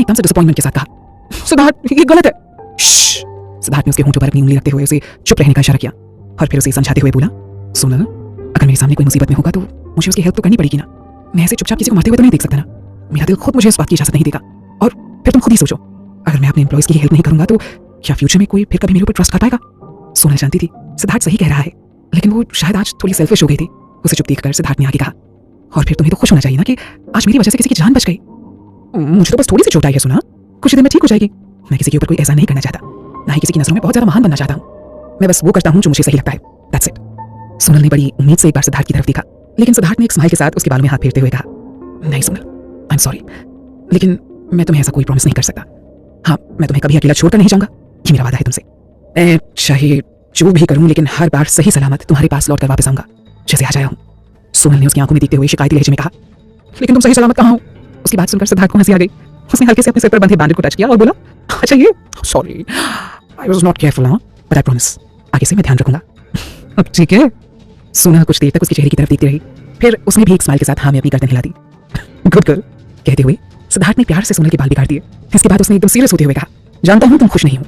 एकदम से डिसअपॉइंटमेंट के साथ कहा, सिद्धार्थ ये गलत है। सिद्धार्थ ने उसके होंठों पर अपनी उंगली रखते हुए उसे चुप रहने का इशारा किया और फिर उसे समझाते हुए बोला, सोनल, अगर मेरे सामने कोई मुसीबत में होगा तो मुझे उसकी हेल्प तो करनी पड़ेगी ना। मैं ऐसे चुपचाप किसी को मरते हुए तो नहीं देख सकता ना। मेरा दिल खुद मुझे इस बात की इजाजत नहीं देगा। और फिर तुम खुद ही सोचो, अगर मैं अपने एम्प्लॉइज की हेल्प नहीं करूंगा तो क्या फ्यूचर में कोई फिर कभी मेरे ऊपर ट्रस्ट कर पाएगा। सोनल जानती थी सिद्धार्थ सही कह रहा है, लेकिन वो शायद आज थोड़ी सेल्फिश हो गई थी। उसे चुप देखकर सिद्धार्थ ने आगे कहा, और फिर तुम्हें तो खुश होना चाहिए ना कि आज मेरी वजह से किसी की जान बच गई। मुझे तो बस थोड़ी सी चोट आई है सुना, कुछ दिन में ठीक हो जाएगी। मैं किसी के ऊपर कोई ऐसा नहीं करना चाहता, ना ही किसी की नजरों में बहुत ज्यादा महान बनना चाहता हूँ। मैं बस वो करता हूँ जो मुझे सही लगता है, दैट्स इट। सोनल ने बड़ी उम्मीद से एक बार सिद्धार्थ की तरफ देखा, लेकिन सिद्धार्थ ने एक स्माइल के साथ उसके बालों में हाथ फेरते हुए कहा, नहीं सोनल, आई एम सॉरी, लेकिन मैं तुम्हें ऐसा कोई प्रॉमिस नहीं कर सकता। हाँ, मैं तुम्हें कभी अकेला छोड़कर नहीं जाऊंगा, ये मेरा वादा है तुमसे। मैं चाहे जो भी करूं, लेकिन हर बार सही सलामत तुम्हारे पास लौट कर वापस आऊंगा जैसे आज आया हूं। सोनल ने उसकी आंखों में देखते हुए शिकायती लहजे में कहा, लेकिन तुम सही सलामत कहाँ हो? उसकी बात सुनकर सिद्धार्थ को हंसी आ गई। उसने हल्के से अपने सिर पर बंधे बैंडेज को टच किया और बोला, अच्छा ये sorry, I was not careful now, but I promise आगे से मैं ध्यान रखूंगा। अब ठीक है। सोनल कुछ देर तक उसके चेहरे की तरफ देखती रही, फिर उसने भी एक स्माइल के साथ हाँ में अपनी गर्दन हिला दी। गुड गर्ल कहते हुए सिद्धार्थ ने प्यार से सोनल के बाल बिगाड़ दिए। इसके बाद उसने एकदम सीरियस होते हुए कहा, जानता हूँ तुम खुश नहीं हो,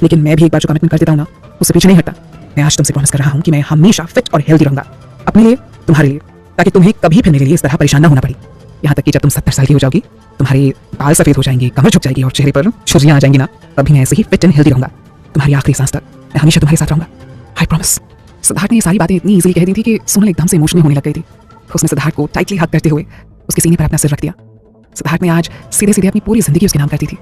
लेकिन मैं भी एक बार जो कमिटमेंट कर देता हूँ ना, उससे पीछे नहीं हटता। मैं आज तुमसे प्रॉमिस कर रहा हूँ कि मैं हमेशा फिट और हेल्दी रहूंगा, अपने लिए, तुम्हारे लिए, ताकि तुम्हें कभी फिर मेरे लिए इस तरह परेशान ना होना पड़े। यहाँ तक कि जब तुम 70 साल की हो जाओगी, तुम्हारे बाल सफेद हो जाएंगे, कमर झुक जाएगी और चेहरे पर छुर्रियां आ जाएंगी ना, तभी मैं ऐसे ही फिट एंड हेल्दी रहूंगा। तुम्हारी आखिरी सांस तक मैं हमेशा तुम्हारे साथ रहूंगा, आई प्रॉमिस। सिद्धार्थ ने ये सारी बातें इतनी ईजिली कह दी थी कि सोनल एकदम से इमोशनल होने लग गई थी। उसने सिद्धार्थ को टाइटली हग करते हुए उसके सीने पर अपना सिर रख दिया। सिद्धार्थ ने आज सीधे सीधे अपनी पूरी जिंदगी उसके नाम करती थी।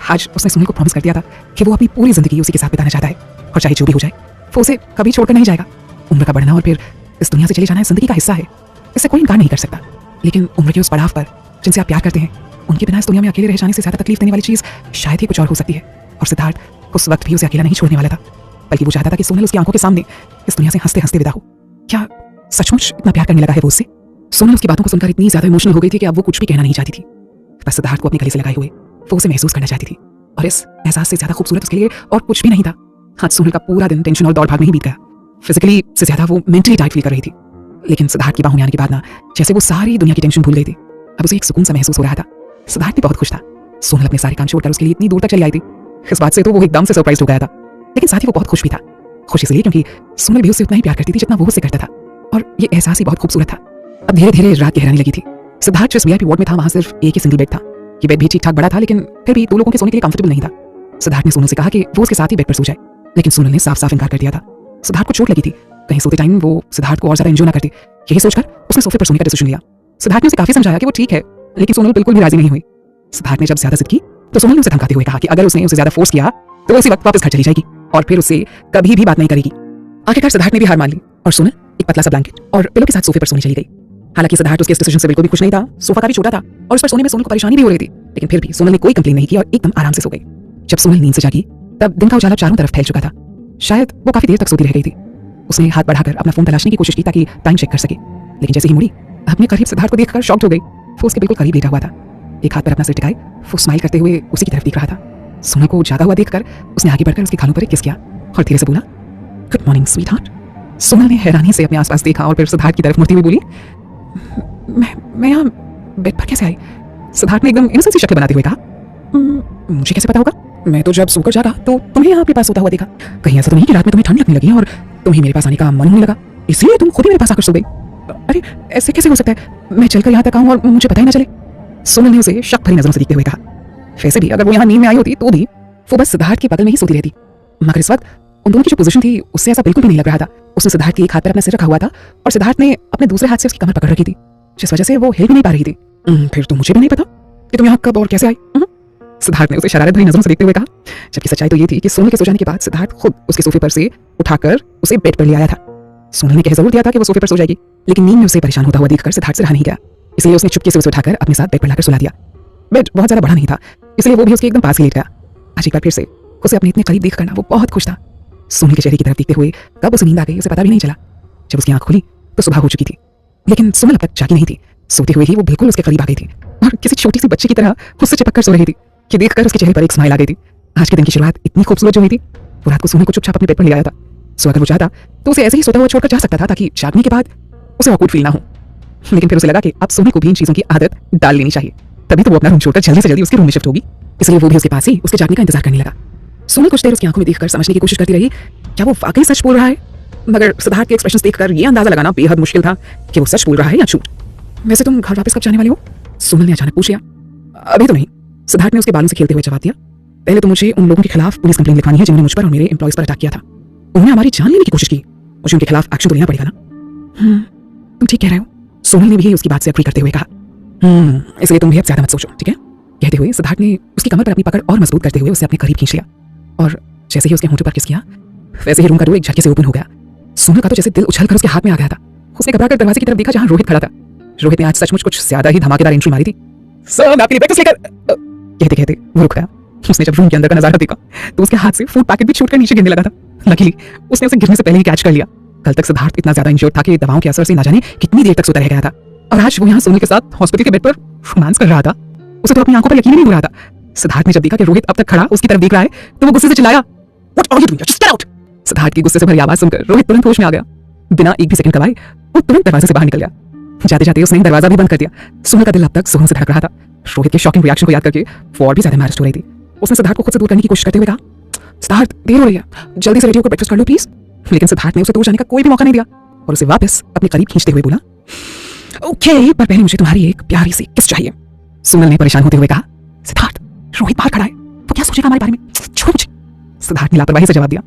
आज उसने सोनल को प्रॉमिस कर दिया था कि वो अपनी पूरी जिंदगी उसी के साथ बिताना चाहता है, और चाहे जो भी हो जाए वो उसे कभी छोड़कर नहीं जाएगा। उम्र का बढ़ना और फिर इस दुनिया से चले जाना जिंदगी का हिस्सा है, इससे कोई इनकार नहीं कर सकता। लेकिन उम्र के उस पड़ाव पर जिनसे आप प्यार करते हैं, उनके बिना इस दुनिया में अकेले रह जाने से ज्यादा तकलीफ देने वाली चीज शायद ही कुछ और हो सकती है। और सिद्धार्थ उस वक्त भी उसे अकेला नहीं छोड़ने वाला था, बल्कि वो चाहता था कि सोनल उसकी आंखों के सामने इस दुनिया से हंसते हंसते विदा हो। क्या सचमुच इतना प्यार करने लगा है वो उससे? सोनल उसकी बातों को सुनकर इतनी ज्यादा इमोशनल हो गई थी कि अब वो कुछ भी कहना नहीं चाहती थी। बस सिद्धार्थ को अपने गले से लगाए हुए वो उसे महसूस करना चाहती थी, और इस एहसास से ज्यादा खूबसूरत उसके लिए और कुछ भी नहीं था। आज सोनल का पूरा दिन टेंशन और दौड़ भाग में ही बीत गया। फिजिकली से ज्यादा वो मेंटली टाइट फील कर रही थी, लेकिन सिद्धार्थ की बाहों में आने के बाद ना, जैसे वो सारी दुनिया की टेंशन भूल गई थी। अब उसे एक सुकून सा महसूस हो रहा था। सिद्धार्थ भी बहुत खुश था। सोनल अपने सारे काम छोड़कर उसके लिए इतनी दूर तक चली आई थी। इस बात से तो वो एकदम से सरप्राइज हो गया था, लेकिन साथ ही वो बहुत खुश भी था। खुश इसलिए क्योंकि सोनल भी उससे उतना ही प्यार करती थी जितना वो उससे करता था, और ये एहसास ही बहुत खूबसूरत था। अब धीरे धीरे रात गहराने लगी थी। सिद्धार्थ जिस वीआईपी वार्ड में था, वहां सिर्फ एक ही सिंगल बेड था। ये बेड भी ठीक ठाक बड़ा था, लेकिन फिर भी 2 लोगों के सोने के लिए कंफर्टेबल नहीं था। सिद्धार्थ ने सोनल से कहा कि वो उसके साथ ही बेड पर सो जाए, लेकिन सोनल ने साफ साफ इनकार कर दिया था। सिद्धार्थ को चोट लगी थी, कहीं सोते टाइम वो सिद्धार्थ को और ज्यादा एंजॉय ना करती। यही सोचकर उसने सोफे पर सोने का डिसीजन लिया। सिद्धार्थ ने उसे काफी समझाया कि वो ठीक है, लेकिन सोनल बिल्कुल भी राजी नहीं हुई। सिद्धार्थ ने जब ज्यादा जिद की तो सोनल ने उसे धमकाते हुए कहा कि अगर उसने उसे ज्यादा फोर्स किया तो वो उसी वक्त वापस घर चली जाएगी और फिर उससे कभी भी बात नहीं करेगी। आखिरकार सिद्धार्थ ने भी हार मान ली और सोनल एक पतला सा ब्लैंकेट और पिलो के साथ सोफे पर सोने चली गई। हालांकि सिद्धार्थ उसके इस डिसीजन से बिल्कुल भी खुश नहीं था। सोफा काफी छोटा था और उस पर सोने में सोनल को परेशानी भी हो रही थी, लेकिन फिर भी सोनल ने कोई कंप्लेन नहीं की और एकदम आराम से सो गई। जब सोनल नींद से जागी तब दिन का उजाला चारों तरफ फैल चुका था। शायद वो काफी देर तक सोती रह गई थी। उसने हाथ बढ़ाकर अपना फोन तलाशने की कोशिश की ताकि टाइम चेक कर सके, लेकिन जैसे ही मुड़ी अपने करीब सिद्धार्थ को देखकर शॉक्ड हो गई। वो उसके बिल्कुल करीब लेटा हुआ था, एक हाथ पर अपना सिर टिकाए वो स्माइल करते हुए उसी की तरफ देख रहा था। सोनल को जागा हुआ देखकर उसने आगे बढ़कर उसके गालों पर एक किस किया और धीरे से बोला, गुड मॉर्निंग स्वीटहार्ट। सोनल ने हैरानी से अपने आसपास देखा और फिर सिद्धार्थ की तरफ मुड़ती हुई बोली, मैं यहाँ बेड पर कैसे आई? सिद्धार्थ ने एकदम इनोसेंट सी शक्ल बनाते हुए कहा, मुझे कैसे पता होगा? मैं तो जब सोकर जागा तो तुम्हें यहाँ आपके पास सोता हुआ देखा। कहीं ऐसा तो नहीं कि रात में तुम्हें ठंड लगने लगी और तुम्हें मेरे पास आने का मन होने लगा, इसलिए तुम खुद ही मेरे पास आकर सो गई? अरे ऐसे कैसे हो सकता है? मैं चलकर यहाँ तक आऊँ और मुझे पता ही ना चले। सोनल ने उसे शक भरी नजरों से देखते हुए कहा, वैसे भी अगर वो यहाँ नींद में आई होती तो भी वो बस सिद्धार्थ के बगल में ही सोती रहती, मगर इस वक्त उन दोनों की जो पोजीशन थी उससे ऐसा बिल्कुल भी नहीं लग रहा था। उसने सिद्धार्थ के एक हाथ पर अपना सिर रखा हुआ था और सिद्धार्थ ने अपने दूसरे हाथ से उसकी कमर पकड़ रखी थी, जिस वजह से वो हिल भी नहीं पा रही थी। फिर तो मुझे भी नहीं पता कि तुम यहाँ कब और कैसे आई? सिद्धार्थ ने उसे शरारत भरी नजरों से देखते हुए कहा, जबकि सच्चाई तो ये थी कि सोनल के सो जाने के बाद सिद्धार्थ खुद उसके सोफे पर से उठाकर उसे बेड पर ले आया था। सोनल ने कह जरूर दिया था कि वो सोफे पर सो जाएगी, लेकिन नींद में उसे परेशान होता हुआ देखकर सिद्धार्थ से रहा नहीं गया, इसलिए उसने चुपके से उसे उठाकर अपने साथ बेड पर लाकर सुला दिया। बेड बहुत ज्यादा बड़ा नहीं था, इसलिए वो भी उसके एकदम पास ही लेट गया। आज एक बार फिर से उसे अपने इतने करीब देखकर ना वो बहुत खुश था। सोनल के चेहरे की तरफ देखते हुए कब उसे नींद आ गई उसे पता भी नहीं चला। जब उसकी आंख खुली तो सुबह हो चुकी थी, लेकिन सोनल अब तक जागी नहीं थी। सोते हुए ही वो बिल्कुल उसके करीब आ गई थी और किसी छोटी सी बच्ची की तरह उससे चिपक कर सो रही थी कि देखकर उसके चेहरे पर एक स्माइल आ गई थी। आज के दिन की शुरुआत इतनी खूबसूरत जो हुई थी, वो रात को सोनल को चुपचाप अपने बेड पर ले आया था। सो अगर वो चाहता तो उसे ऐसे ही सोता हुआ छोड़कर जा सकता था ताकि जागने के बाद उसे ऑकवर्ड फील ना हो, लेकिन फिर उसे लगा कि अब सोनल को भी इन चीजों की आदत डाल लेनी चाहिए, तभी तो वो अपना रूम छोड़कर जल्दी से जल्दी उसके रूम में शिफ्ट होगी इसलिए वो भी उसके पास ही उसके जागने का इंतजार करने लगा। सोनल कुछ देर उसकी आंखों में देखकर समझने की कोशिश करती रही क्या वो वाकई सच बोल रहा है, मगर सिद्धार्थ के एक्सप्रेशंस देखकर ये अंदाजा लगाना बेहद मुश्किल था कि वो सच बोल रहा है या झूठ। वैसे तुम घर वापस कब जाने वाले हो? सोनल ने अचानक पूछ लिया। अभी तो नहीं, सिद्धार्थ ने उसके बालों से खेलते हुए जवाब दिया। पहले तो मुझे उन लोगों के खिलाफ पुलिस कंप्लेंट लिखवानी है जिन्होंने मुझ पर और मेरे एम्प्लॉयज पर अटैक किया था। उन्होंने हमारी जान लेने की कोशिश की, मुझे उनके खिलाफ एक्शन तो लेना पड़ेगा ना। तुम ठीक कह रहे हो, सोनल ने भी उसकी बात से अग्री करते हुए कहा। इसलिए तुम भी अब ज्यादा मत सोचो, ठीक है? कहते हुए सिद्धार्थ ने उसकी कमर पर अपनी पकड़ और मजबूत करते हुए उसे अपने करीब खींच लिया और जैसे ही उसके होंठों पर किस किया वैसे ही रूम का डोर एक झटके से ओपन हो गया। सोनल का तो जैसे दिल उछलकर उसके हाथ में आ गया था। उसने घबराकर दरवाजे की तरफ देखा जहां रोहित खड़ा था। रोहित ने आज सचमुच कुछ ज्यादा ही धमाकेदार एंट्री मारी थी। सर मैं आपके लिए ब्रेकफास्ट लेकर कहते कहते वो रुक गया। उसने जब रूम के अंदर का नजारा देखा तो उसके हाथ से फूड पैकेट भी छूटकर नीचे गिरने लगा था। लकीली उसने उसे गिरने से पहले ही कैच कर लिया। कल तक सिद्धार्थ इतना ज्यादा इंजर्ड था कि दवाओं के असर से ना जाने कितनी देर तक सोता रह गया था और आज वो यहाँ सोनल के साथ हॉस्पिटल के बेड पर रोमांस कर रहा था। उसे तो अपनी आंखों पर यकीन ही नहीं हो रहा था। सिद्धार्थ ने जब देखा कि रोहित अब तक खड़ा उसकी तरफ देख रहा है तो वो गुस्से से चिल्लाया, What are you doing? Just get out! Siddharth की गुस्से से भरी आवाज सुनकर रोहित तुरंत होश में आ गया। बिना एक भी सेकंड गवाए वो तुरंत दरवाजे से बाहर निकल गया। जाते जाते उसने दरवाजा भी बंद कर दिया। सोनल का दिल अब तक सुकून से धड़क रहा था। रोहित के शॉकिंग रिएक्शन को याद करके वो और भी ज्यादा एम्बैरेस्ड हो रही थी। उसने सिद्धार्थ को खुद से दूर करने की कोशिश करते हुए कहा, सिद्धार्थ देर हो रही है, जल्दी से रेडी होकर ब्रेकफास्ट कर लो प्लीज। लेकिन सिद्धार्थ ने उसे दूर जाने का कोई भी मौका नहीं दिया और उसे वापस अपने करीब खींचते हुए बोला, ओके पर पहले मुझे तुम्हारी एक प्यारी सी किस चाहिए। सोनल ने परेशान होते हुए कहा, सिद्धार्थ रोहित बाहर खड़ा है, वो क्या सोचेगा हमारे बारे में, छोड़ मुझे। सिद्धार्थ ने लापरवाही से जवाब दिया,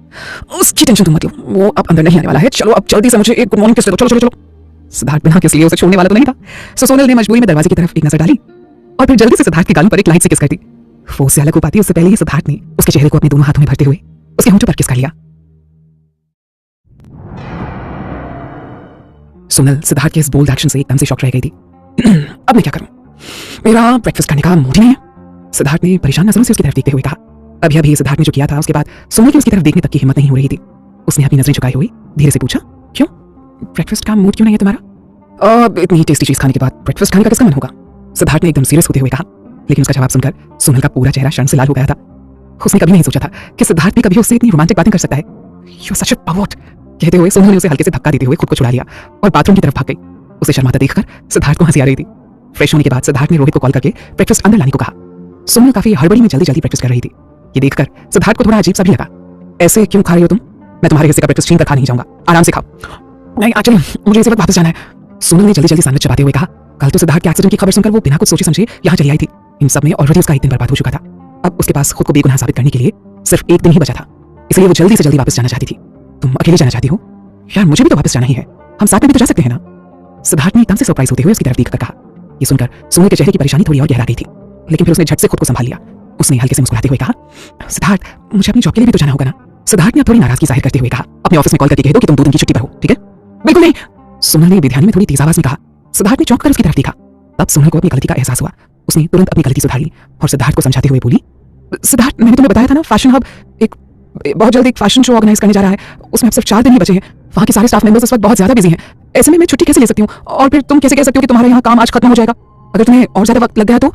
उसकी टेंशन तुम मत लो, वो अब अंदर नहीं आने वाला है, चलो अब जल्दी से मुझे एक गुड मॉर्निंग किस दे दो, चलो चलो चलो। सिद्धार्थ बिना किस लिए उसे छोड़ने वाला तो नहीं था, सो सोनल ने मजबूरी में दरवाजे की तरफ एक नजर डाली और फिर जल्दी से सिद्धार्थ के गालों पर एक लाइट से किस कर दी। वो उससे अलग हो पाती उससे पहले ही सिद्धार्थ ने उसके चेहरे को अपने दोनों हाथों में भरते हुए उसके होंठों पर किस कर लिया। सोनल सिद्धार्थ के इस बोल्ड एक्शन से एकदम से शॉक रह गई थी। अब मैं क्या करूं, मेरा ब्रेकफास्ट करने का मूड ही नहीं है। सिद्धार्थ ने परेशान नजरों से उसकी तरफ देखते हुए कहा। अभी अभी सिद्धार्थ ने जो किया था उसके बाद सोनल की उसकी तरफ देखने तक की हिम्मत नहीं हो रही थी। उसने अपनी नजरें झुकाई हुई धीरे से पूछा, क्यों ब्रेकफास्ट का मूड क्यों नहीं है तुम्हारा? इतनी टेस्टी चीज खाने के बाद ब्रेकफास्ट खाने का किसका मन होगा? सिद्धार्थ ने एकदम सीरियस होते हुए कहा। लेकिन उसका जवाब सुनकर सोनल का पूरा चेहरा शर्म से लाल हो गया था। उसने कभी नहीं सोचा था कि सिद्धार्थ ने कभी उससे इतनी रोमांटिक बातें कर सकता है। यू सच अ पावट। कहते हुए सोनल ने उसे हल्के से धक्का देते हुए खुद को छुड़ा लिया और बाथरूम की तरफ भाग गई। उसे शर्माता देखकर सिद्धार्थ को हंसी आ रही थी। फ्रेश होने के बाद सिद्धार्थ ने रोहित को कॉल करके ब्रेकफास्ट अंदर लाने को कहा। सोनल काफी हड़बड़ी में जल्दी जल्दी ब्रेकफास्ट कर रही थी। ये देखकर सिद्धार्थ को थोड़ा अजीब सा भी लगा। ऐसे क्यों खा रही हो तुम? मैं तुम्हारे हिस्से का ब्रेकफास्ट छीन कर खा नहीं जाऊंगा, आराम से खाओ। नहीं एक्चुअली मुझे इसी वक्त वापस जाना है। सोनल ने जल्दी जल्दी सैंडविच चबाते हुए कहा। कल तो सिद्धार्थ के एक्सीडेंट की खबर सुनकर वो बिना कुछ सोचे समझे यहाँ चली आई थी। इन सब में ऑलरेडी उसका एक दिन बर्बाद हो चुका था। अब उसके पास खुद को बेगुनाह साबित करने के लिए सिर्फ एक दिन ही बचा था, इसलिए वो जल्दी से जल्दी वापस जाना चाहती थी। तुम अकेले जाना चाहती हो? यार मुझे भी तो वापस जाना ही है, हम साथ में भी तो जा सकते हैं ना? सिद्धार्थ ने एकदम से सरप्राइज होते हुए उसकी तरफ देखकर कहा। ये सुनकर सोनल के चेहरे की परेशानी थोड़ी और गहरा गई थी, लेकिन फिर उसने झट से खुद को संभाल लिया। उसने हल्के से मुस्कुराते हुए कहा, सिद्धार्थ मुझे अपनी जॉब के लिए भी तो जाना होगा ना? सिद्धार्थ ने अब थोड़ी नाराजगी जाहिर करते हुए कहा, अपने ऑफिस में कॉल करके कह दो कि तुम 2 दिन की छुट्टी पर हो, ठीक है? बिल्कुल नहीं, सोनल ने बेध्यानी में थोड़ी तेज आवाज में कहा। सिद्धार्थ ने चौंक कर उसकी तरफ देखा। तब सोनल को अपनी गलती का एहसास हुआ। उसने तुरंत अपनी गलती सुधार ली और सिद्धार्थ को समझाते हुए बोली, सिद्धार्थ मैंने तुम्हें बताया था ना, फैशन हब एक बहुत जल्द एक फैशन शो ऑर्गेनाइज करने जा रहा है। उसमें अब सिर्फ 4 दिन ही बचे हैं। वहाँ के सारे स्टाफ मेंबर्स इस वक्त बहुत ज्यादा बिजी हैं। ऐसे में मैं छुट्टी कैसे ले सकती हूँ? और फिर तुम कैसे कह सकती हो कि तुम्हारा यहाँ काम आज खत्म हो जाएगा? अगर तुम्हें और ज्यादा वक्त लग गया तो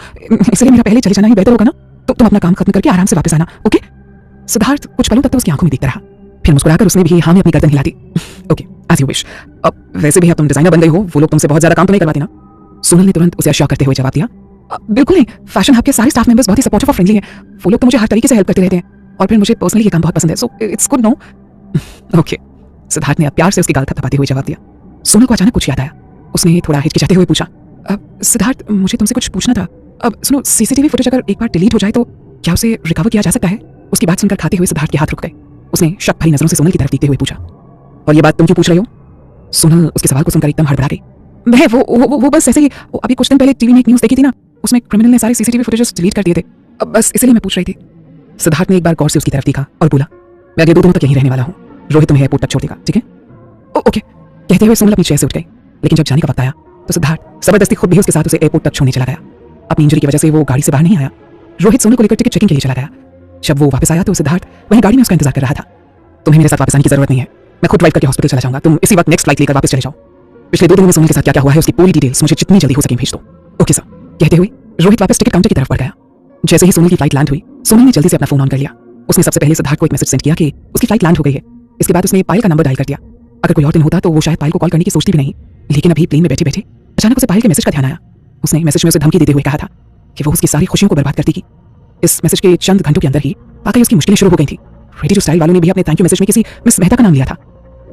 इसलिए मेरा पहले चले जाना ही बेहतर होगा ना। तो तुम अपना काम खत्म करके आराम से वापस आना, ओके? सिद्धार्थ कुछ पलों तक तो उसकी आंखों में देखता रहा, फिर मुस्कुराकर उसने भी हाँ में अपनी गर्दन हिला दी। Okay as you wish. अब वैसे भी अब तुम डिजाइनर बन गई हो, वो लोग तुमसे बहुत ज्यादा काम तो नहीं करवाते ना? सोनल ने तुरंत उसे अश्योर करते हुए जवाब दिया, बिल्कुल नहीं, फैशन हब के सारे स्टाफ मेंबर्स बहुत ही सपोर्टिव और फ्रेंडली हैं। वो लोग तो मुझे हर तरीके से हेल्प करते रहते हैं और फिर मुझे पर्सनली ये काम बहुत पसंद है, so it's good no. Okay, Siddharth ने अब प्यार से उसकी गाल थपथपाते हुए जवाब दिया। सोनल को अचानक कुछ याद आया। उसने थोड़ा हिचकिचाते हुए पूछा, सिद्धार्थ मुझे तुमसे कुछ पूछना था। अब सुनो, सीसीटीवी फुटेज अगर एक बार डिलीट हो जाए तो क्या उसे रिकवर किया जा सकता है? उसकी बात सुनकर खाते हुए सिद्धार्थ के हाथ रुक गए। उसने शक भरी नजरों से सोनल की तरफ देखते हुए पूछा, और ये बात तुम क्यों पूछ रही हो? सोनल उसके सवाल को सुनकर एकदम हड़बड़ा गई। मैं वो बस ऐसे ही, अभी कुछ दिन पहले टीवी में एक न्यूज़ देखी थी ना, उसमें क्रिमिनल ने सारे सीसीटीवी फुटेजेस डिलीट कर दिए थे। अब बस इसलिए मैं पूछ रही थी। सिद्धार्थ ने एक बार गौर से उसकी तरफ देखा और बोला, मैं अगले 2 दिनों तक यहीं रहने वाला हूँ। रोहित तुम्हें एयरपोर्ट तक छोड़ देगा, ठीक है? ओके। कहते हुए सोनल अपनी चेयर से उठ गई। लेकिन जब जाने का वक्त आया तो सिद्धार्थ जबरदस्ती खुद भी उसके साथ उसे एयरपोर्ट तक छोड़ने चला गया। अपनी इंजरी की वजह से वो गाड़ी से बाहर नहीं आया। रोहित सोनल को लेकर टिकट चेकिंग के लिए चला गया। जब वो वापस आया तो सिद्धार्थ वहीं गाड़ी में उसका इंतजार कर रहा था। तुम्हें मेरे साथ वापस आने की जरूरत नहीं है, मैं खुद ड्राइव करके हॉस्पिटल चला जाऊंगा। तुम इसी वक्त नेक्स्ट फ्लाइट लेकर वापस चले जाओ। पिछले 2 दिनों में सोनल के साथ क्या क्या हुआ है उसकी पूरी डिटेल्स मुझे जितनी जल्दी हो सके भेज दो। Okay sir. कहते हुए रोहित वापस टिकट काउंटर की तरफ बढ़ गया। जैसे ही सोनल की फ्लाइट लैंड हुई, सोनल ने जल्दी से अपना फोन ऑन कर लिया। उसने सबसे पहले सिद्धार्थ को एक मैसेज सेंड किया कि उसकी फ्लाइट लैंड हो गई है। इसके बाद उसने पायल का नंबर डायल कर दिया। अगर कोई और दिन होता तो वो शायद पायल को कॉल करने की सोचती भी नहीं, लेकिन अभी प्लेन में बैठे बैठे अचानक उसे पायल के मैसेज का ध्यान आया। उसने मैसेज में उसे धमकी देते हुए कहा था कि वो उसकी सारी खुशियों को बर्बाद कर देगी। इस मैसेज के चंद घंटों के अंदर ही वाकई उसकी मुश्किलें शुरू हो गई थी। रेडी टू स्टाइल वालों ने भी अपने थैंक यू मैसेज में किसी मिस मेहता का नाम लिया था।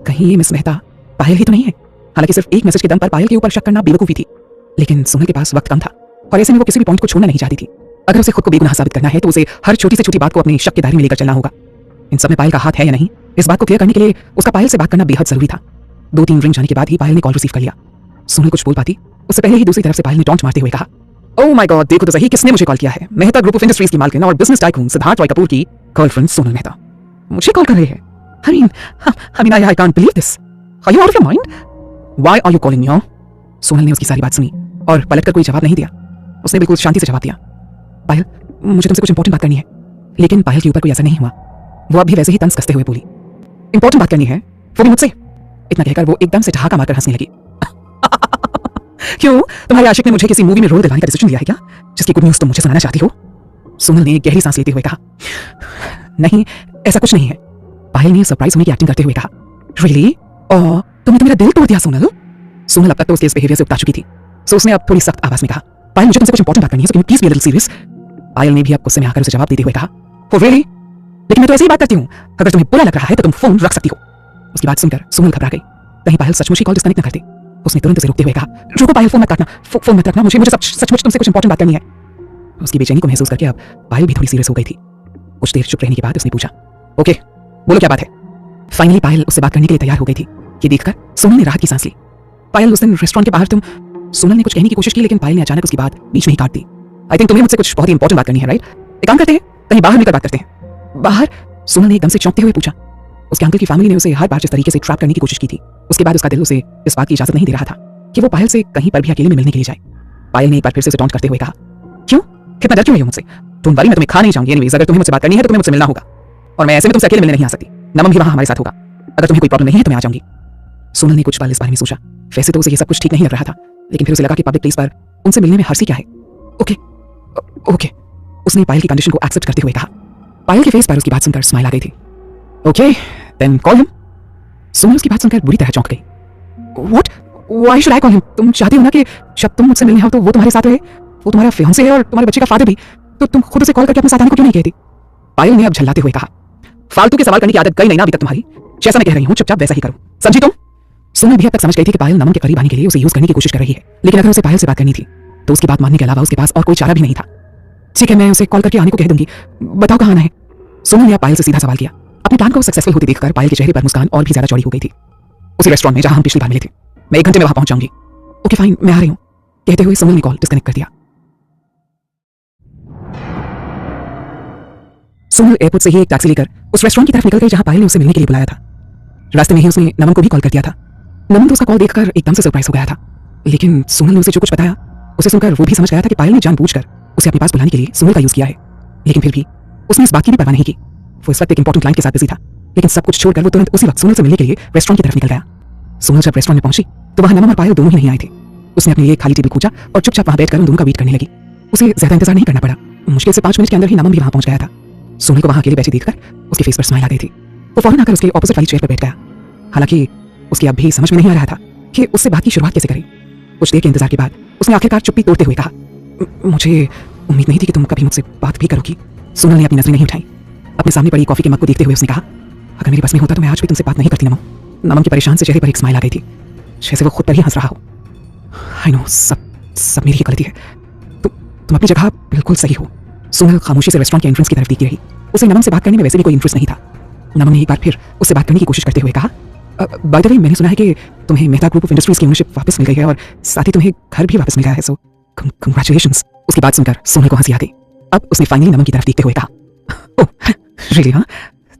कहीं ये मिस मेहता पायल ही तो नहीं है? हालांकि सिर्फ एक मैसेज के दम पर पायल के ऊपर शक करना बेवकूफी थी, लेकिन सोनल के पास वक्त कम था और ऐसे में वो किसी भी पॉइंट को छोड़ना नहीं चाहती थी। अगर उसे खुद को बेगुनाह साबित करना है तो उसे हर छोटी से छोटी बात को अपने शक के दायरे में लेकर चलना होगा। इन सब में पायल का हाथ है या नहीं, इस बात को क्लियर करने के लिए उसका पायल से बात करना बेहद जरूरी था। 2-3 रिंग जाने के बाद ही पायल ने कॉल रिसीव कर लिया। सोनल कुछ बोल पाती उससे पहले ही दूसरी तरफ से पायल ने टॉन्ट मारते हुए कहा, ओह माय गॉड, देखो तो सही किसने मुझे कॉल किया है। मेहता ग्रुप ऑफ इंडस्ट्रीज की मालकिन और बिजनेस टाइकून सिद्धार्थ रॉय कपूर की गर्लफ्रेंड सोनल मेहता मुझे कॉल कर रही है। I mean, I can't believe this. Are you out of your mind? Why are you calling me? Sonal ने उसकी सारी बात सुनी और पलटकर कोई जवाब नहीं दिया। उसने बिल्कुल शांति से जवाब दिया, पायल मुझे तुमसे कुछ इंपॉर्टेंट बात करनी है। लेकिन पायल के ऊपर कोई असर नहीं हुआ। वो अब भी वैसे ही तंज कसते हुए बोली, इंपॉर्टेंट बात करनी है वो भी मुझसे? इतना कहकर वो एकदम से ठहाका मारकर हंसने लगी। क्यों, तुम्हारे आशिक ने मुझे किसी मूवी में रोल दिलवाने का डिसीजन लिया है क्या, जिसकी गुड न्यूज़ तुम मुझे सुनाना चाहती हो? सोनल ने गहरी सांस लेते हुए कहा, नहीं ऐसा कुछ नहीं है। पायल ने सरप्राइज होने की एक्टिंग करते हुए कहा, रियली? और तुमने तो मेरा दिल तोड़ दिया सोनल। सोनल अब तक तो उसके इस बिहेवियर से उकता चुकी थी, सो उसने अब थोड़ी सख्त आवाज में कहा, पायल मुझे तुमसे कुछ इंपॉर्टेंट बात करनी है, so can you please be a little serious? Payal ने भी अब गुस्से में आकर उसे जवाब देते हुए कहा, हो रियली? लेकिन मैं तो ऐसे ही बात करती हूँ, अगर तुम्हें बुरा लग रहा है तो तुम फोन रख सकती हो। उसकी बात सुनकर सोनल घबरा गई, कहीं पायल सचमुच ही कॉल डिस्कनेक्ट न कर दे। उसने तुरंत उसे रोकते हुए कहा, रुको पायल, फोन मत काटना, फोन मत रखना, मुझे सचमुच तुमसे कुछ इंपॉर्टेंट बात करनी है। उसकी बेचैनी को महसूस करके अब पायल भी थोड़ी सीरियस हो गई थी। कुछ देर चुप रहने के बाद उसने पूछा, ओके बोलो क्या बात है? फाइनली पायल उससे बात करने के लिए तैयार हो गई थी। ये देखकर सोनल ने राहत की सांस ली। पायल, उस दिन रेस्टोरेंट के बाहर तुम, सोनल ने कुछ कहने की कोशिश की लेकिन पायल ने अचानक उसकी बात बीच में ही काट दी। आई थिंक तुम्हें मुझसे कुछ बहुत ही इंपॉर्टेंट बात करनी है, राइट? एक काम करते हैं, कहीं बाहर मिलकर बात करते हैं। बाहर? सोनल ने एकदम से चौंकते हुए पूछा। उसके अंकल की फैमिली ने उसे हर बार जिस तरीके से ट्रैप करने की कोशिश की थी, उसके बाद उसका दिल उसे इस बात की इजाजत नहीं दे रहा था कि वो पायल से कहीं पर भी अकेले में मिलने के लिए जाए। पायल ने एक बार फिर से उसे टॉन्ट करते हुए कहा, क्यों, कितना डर क्यों है मुझसे? डोंट वरी, मैं तुम्हें खा नहीं जाऊंगी। एनीवेज, अगर तुम्हें मुझसे बात करनी है तो तुम्हें मुझसे मिलना होगा, और मैं ऐसे में तुमसे अकेले मिलने नहीं आ सकती। नमन भी वहां हमारे साथ होगा। अगर तुम्हें कोई प्रॉब्लम नहीं है तो मैं आ जाऊंगी। सोनल ने कुछ पल इस बारे में सोचा। वैसे तो उसे ये सब कुछ ठीक नहीं लग रहा था, लेकिन फिर उसे लगा कि पब्लिक प्लेस पर उनसे मिलने में हर्षी क्या है। ओके ओके, उसने पायल की कंडीशन को एक्सेप्ट करते हुए कहा। पायल के फेस पर उसकी बात सुनकर स्माइल आ गई थी। Okay then call him. Sonal उसकी बात सुनकर बुरी तरह चौंक गई। What, why should I call him? तुम चाहती हो ना कि जब तुम मुझसे मिलने आओ तो वो तुम्हारे साथ रहे? वो तुम्हारा फियांसे है और तुम्हारे बच्चे का फादर भी, तो तुम खुद उसे कॉल करके अपने साथ आने को क्यों नहीं कहती? पायल ने अब झल्लाते हुए कहा, फालतू के सवाल करने की आदत गई नहीं ना अभी तक तुम्हारी। जैसा मैं कह रही हूँ चुपचाप वैसा ही करो, समझी तुम? सोनल भी अब तक समझ गई थी कि पायल नमन के करीब आने के लिए उसे यूज करने की कोशिश कर रही है, लेकिन अगर उसे पायल से बात करनी थी तो उसकी बात मानने के अलावा उसके पास और कोई चारा भी नहीं था। ठीक है, मैं उसे कॉल करके आने को कह दूंगी, बताओ कहाँ आना है? सोनल ने अब पायल से सीधा सवाल किया। अपने प्लान को सक्सेसफुल होते देखकर पायल के चेहरे पर मुस्कान और भी ज्यादा चौड़ी हो गई थी। उसी रेस्टोरेंट में जहां हम पिछली बार मिले थे, मैं 1 घंटे में वहां पहुंच जाऊंगी। ओके फाइन, मैं आ रही हूँ, कहते हुए सोनल ने कॉल डिस्कनेक्ट कर दिया। सोनल एयरपोर्ट से ही एक टैक्सी लेकर उस रेस्टोरेंट की तरफ निकल गई जहां पायल ने उसे मिलने के लिए बुलाया था। रास्ते में ही उसने नमन को भी कॉल कर दिया था। नमन तो उसका कॉल देखकर एकदम से सरप्राइज हो गया था, लेकिन सोनल ने उसे जो कुछ बताया उसे सुनकर वो भी समझ गया था कि पायल ने जानबूझकर उसे अपने पास बुलाने के लिए सोनल का यूज किया है। लेकिन फिर भी उसने इस बात की भी परवाह नहीं की। वो इस वक्त एक इंपॉर्टेंट क्लाइंट के साथ बिजी था, लेकिन सब कुछ छोड़कर वो तुरंत उसी वक्त सोनल से मिलने के लिए रेस्टोरेंट की तरफ निकल गया। सोनल जब रेस्टोरेंट में पहुंची तो वहां नमन और पायल दोनों ही नहीं आए थे। उसने अपने लिए खाली टेबल खोजा और चुपचाप वहां बैठकर उन दोनों का वेट करने लगी। उसे ज्यादा इंतजार नहीं करना पड़ा। मुश्किल से 5 मिनट के अंदर ही नमन भी वहां पहुंच गया था। सोनल को वहां अकेले बैठे देखकर उसके फेस पर स्माइल आ गई थी। वो फौरन आकर उसके ऑपोजिट वाली चेयर पर बैठ गया। हालांकि उसकी अब भी समझ में नहीं आ रहा था कि उससे बात की शुरुआत कैसे करे। कुछ देर के इंतजार के बाद उसने आखिरकार चुप्पी तोड़ते हुए कहा, मुझे उम्मीद नहीं थी कि तुम कभी मुझसे बात भी करोगी। सोनल ने अपनी नजरें नहीं उठाई। अपने सामने पड़ी कॉफी के मग को देखते हुए उसने कहा, अगर मेरे बस में होता तो मैं आज भी तुमसे बात नहीं करती नमन। नमन के परेशान से चेहरे पर एक स्माइल आ गई थी, जैसे वो खुद पर ही हंस रहा हो। आई नो, सब मेरी ही गलती है। तुम अपनी जगह बिल्कुल सही हो। सोनल खामोशी से रेस्टोरेंट के एंट्रेंस की तरफ देखती रही। उसे नमन से बात करने में वैसे भी कोई इंटरेस्ट नहीं था। नमन ने एक बार फिर उससे बात करने की कोशिश करते हुए कहा, बाय द वे, मैंने सुना है कि तुम्हें मेहता ग्रुप ऑफ इंडस्ट्रीज की ओनरशिप वापस मिल गई है और साथ ही तुम्हें घर भी वापस मिल गया है, सो कंग्रेचुलेशंस। उसकी बात सुनकर सोनल को हंसी आ गई। अब उसने फाइनली नमन की तरफ देखते हुए कहा, ओह रियली? हाँ,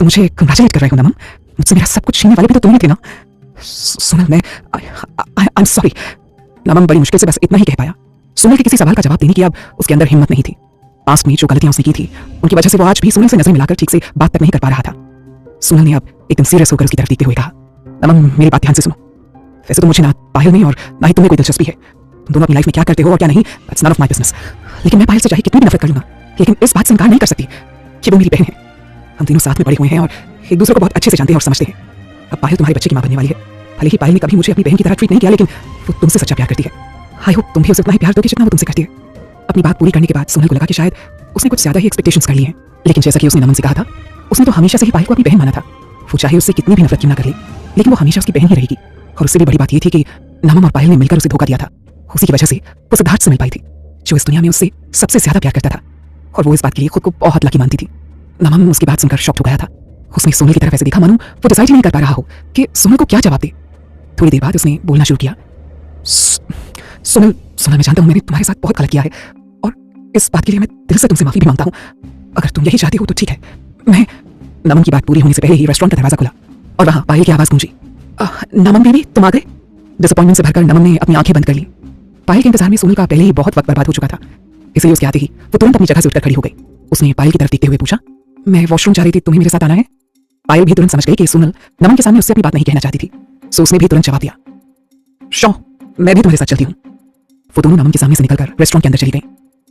तुम मुझे कंग्रेचुलेट कर रहे हो नमन? मुझसे मेरा सब कुछ छीनने वाले भी तो तुम ही थे ना? सोनल, मैं आई एम सॉरी। नमन बड़ी मुश्किल से बस इतना ही कह पाया। सोनल के किसी सवाल का जवाब देने की अब उसके अंदर हिम्मत नहीं थी। पास्ट में जो गलतियां उसने की थी उनकी वजह से वो आज भी सोनल से नजर मिलाकर ठीक से बात तक नहीं कर पा रहा था। सोनल ने अब एकदम सीरियस होकर उसकी तरफ देखते हुए कहा, नमन मेरी बात ध्यान से सुनो। वैसे तो मुझे ना पायल में और ना ही तुम्हें कोई दिलचस्पी है। तुम दोनों अपनी लाइफ में क्या करते हो और क्या नहीं, that's none of my business. लेकिन मैं पायल से चाहे कितनी भी नफरत कर लूंगा, लेकिन इस बात से इनकार नहीं कर सकती कि वो मेरी बहन है। हम तीनों साथ में पड़े हुए हैं और एक दूसरे को बहुत अच्छे से जानते हैं और समझते हैं। अब पायल तुम्हारे बच्चे की मां बनने वाली है। भले ही पायल ने कभी मुझे अपनी बहन की तरह ट्रीट नहीं किया, लेकिन वो तुमसे सच्चा प्यार करती है। आई होप तुम भी उसे उतना ही प्यार दोगे जितना वो तुमसे करती है। अपनी बात पूरी करने के बाद सोनल को लगा कि शायद उसने कुछ ज्यादा ही एक्सपेक्टेशंस कर ली हैं, लेकिन जैसा कि उसने नमन से कहा था, उसने तो हमेशा से ही पायल को अपनी बहन माना था। वो चाहे उससे कितनी भी नफरत क्यों ना कर ले, लेकिन वो हमेशा उसकी बहन ही रहेगी। और उससे भी बड़ी बात ये थी कि नमन और पायल ने मिलकर उसे धोखा दिया था। उसी की वजह से वो सिद्धार्थ से मिल पाई थी, जो इस दुनिया में उससे सबसे ज्यादा प्यार करता था, और वो इस बात के लिए खुद को बहुत लकी मानती थी। नमन उसकी बात सुनकर शॉक्ड हो गया था। उसने सोनल की तरफ ऐसे देखा मानो वो डिसाइड नहीं कर पा रहा हो कि सोनल को क्या जवाब दे। थोड़ी देर बाद उसने बोलना शुरू किया, सोनल, मैं जानता हूं मैंने तुम्हारे साथ बहुत गलत किया है, और इस बात के लिए मैं दिल से तुमसे माफी भी मांगता हूं। अगर तुम यही चाहती हो तो ठीक है। मैं नमन की बात पूरी होने से पहले ही रेस्टोरेंट का दरवाजा खुला और वहां पायल की आवाज गूंजी, नमन बेबी तुम आ गए। डिसअपॉइंटमेंट से भरकर नमन ने अपनी आंखें बंद कर ली। पायल के इंतजार में सोनल का पहले ही बहुत वक्त बर्बाद हो चुका था, इसलिए उसके आते ही वो तुरंत अपनी जगह से उठकर खड़ी हो गई। उसने पायल की तरफ देखते हुए पूछा, मैं वॉशरूम जा रही थी, तुम्हें मेरे साथ आना है? पायल भी तुरंत समझ गई कि सोनल नमन के सामने उससे अपनी बात नहीं कहना चाहती थी, सो उसने भी तुरंत जवाब दिया, शो मैं भी तुम्हारे साथ चलती हूँ। वो दोनों नमन के सामने से निकलकर रेस्टोरेंट के अंदर चली गई।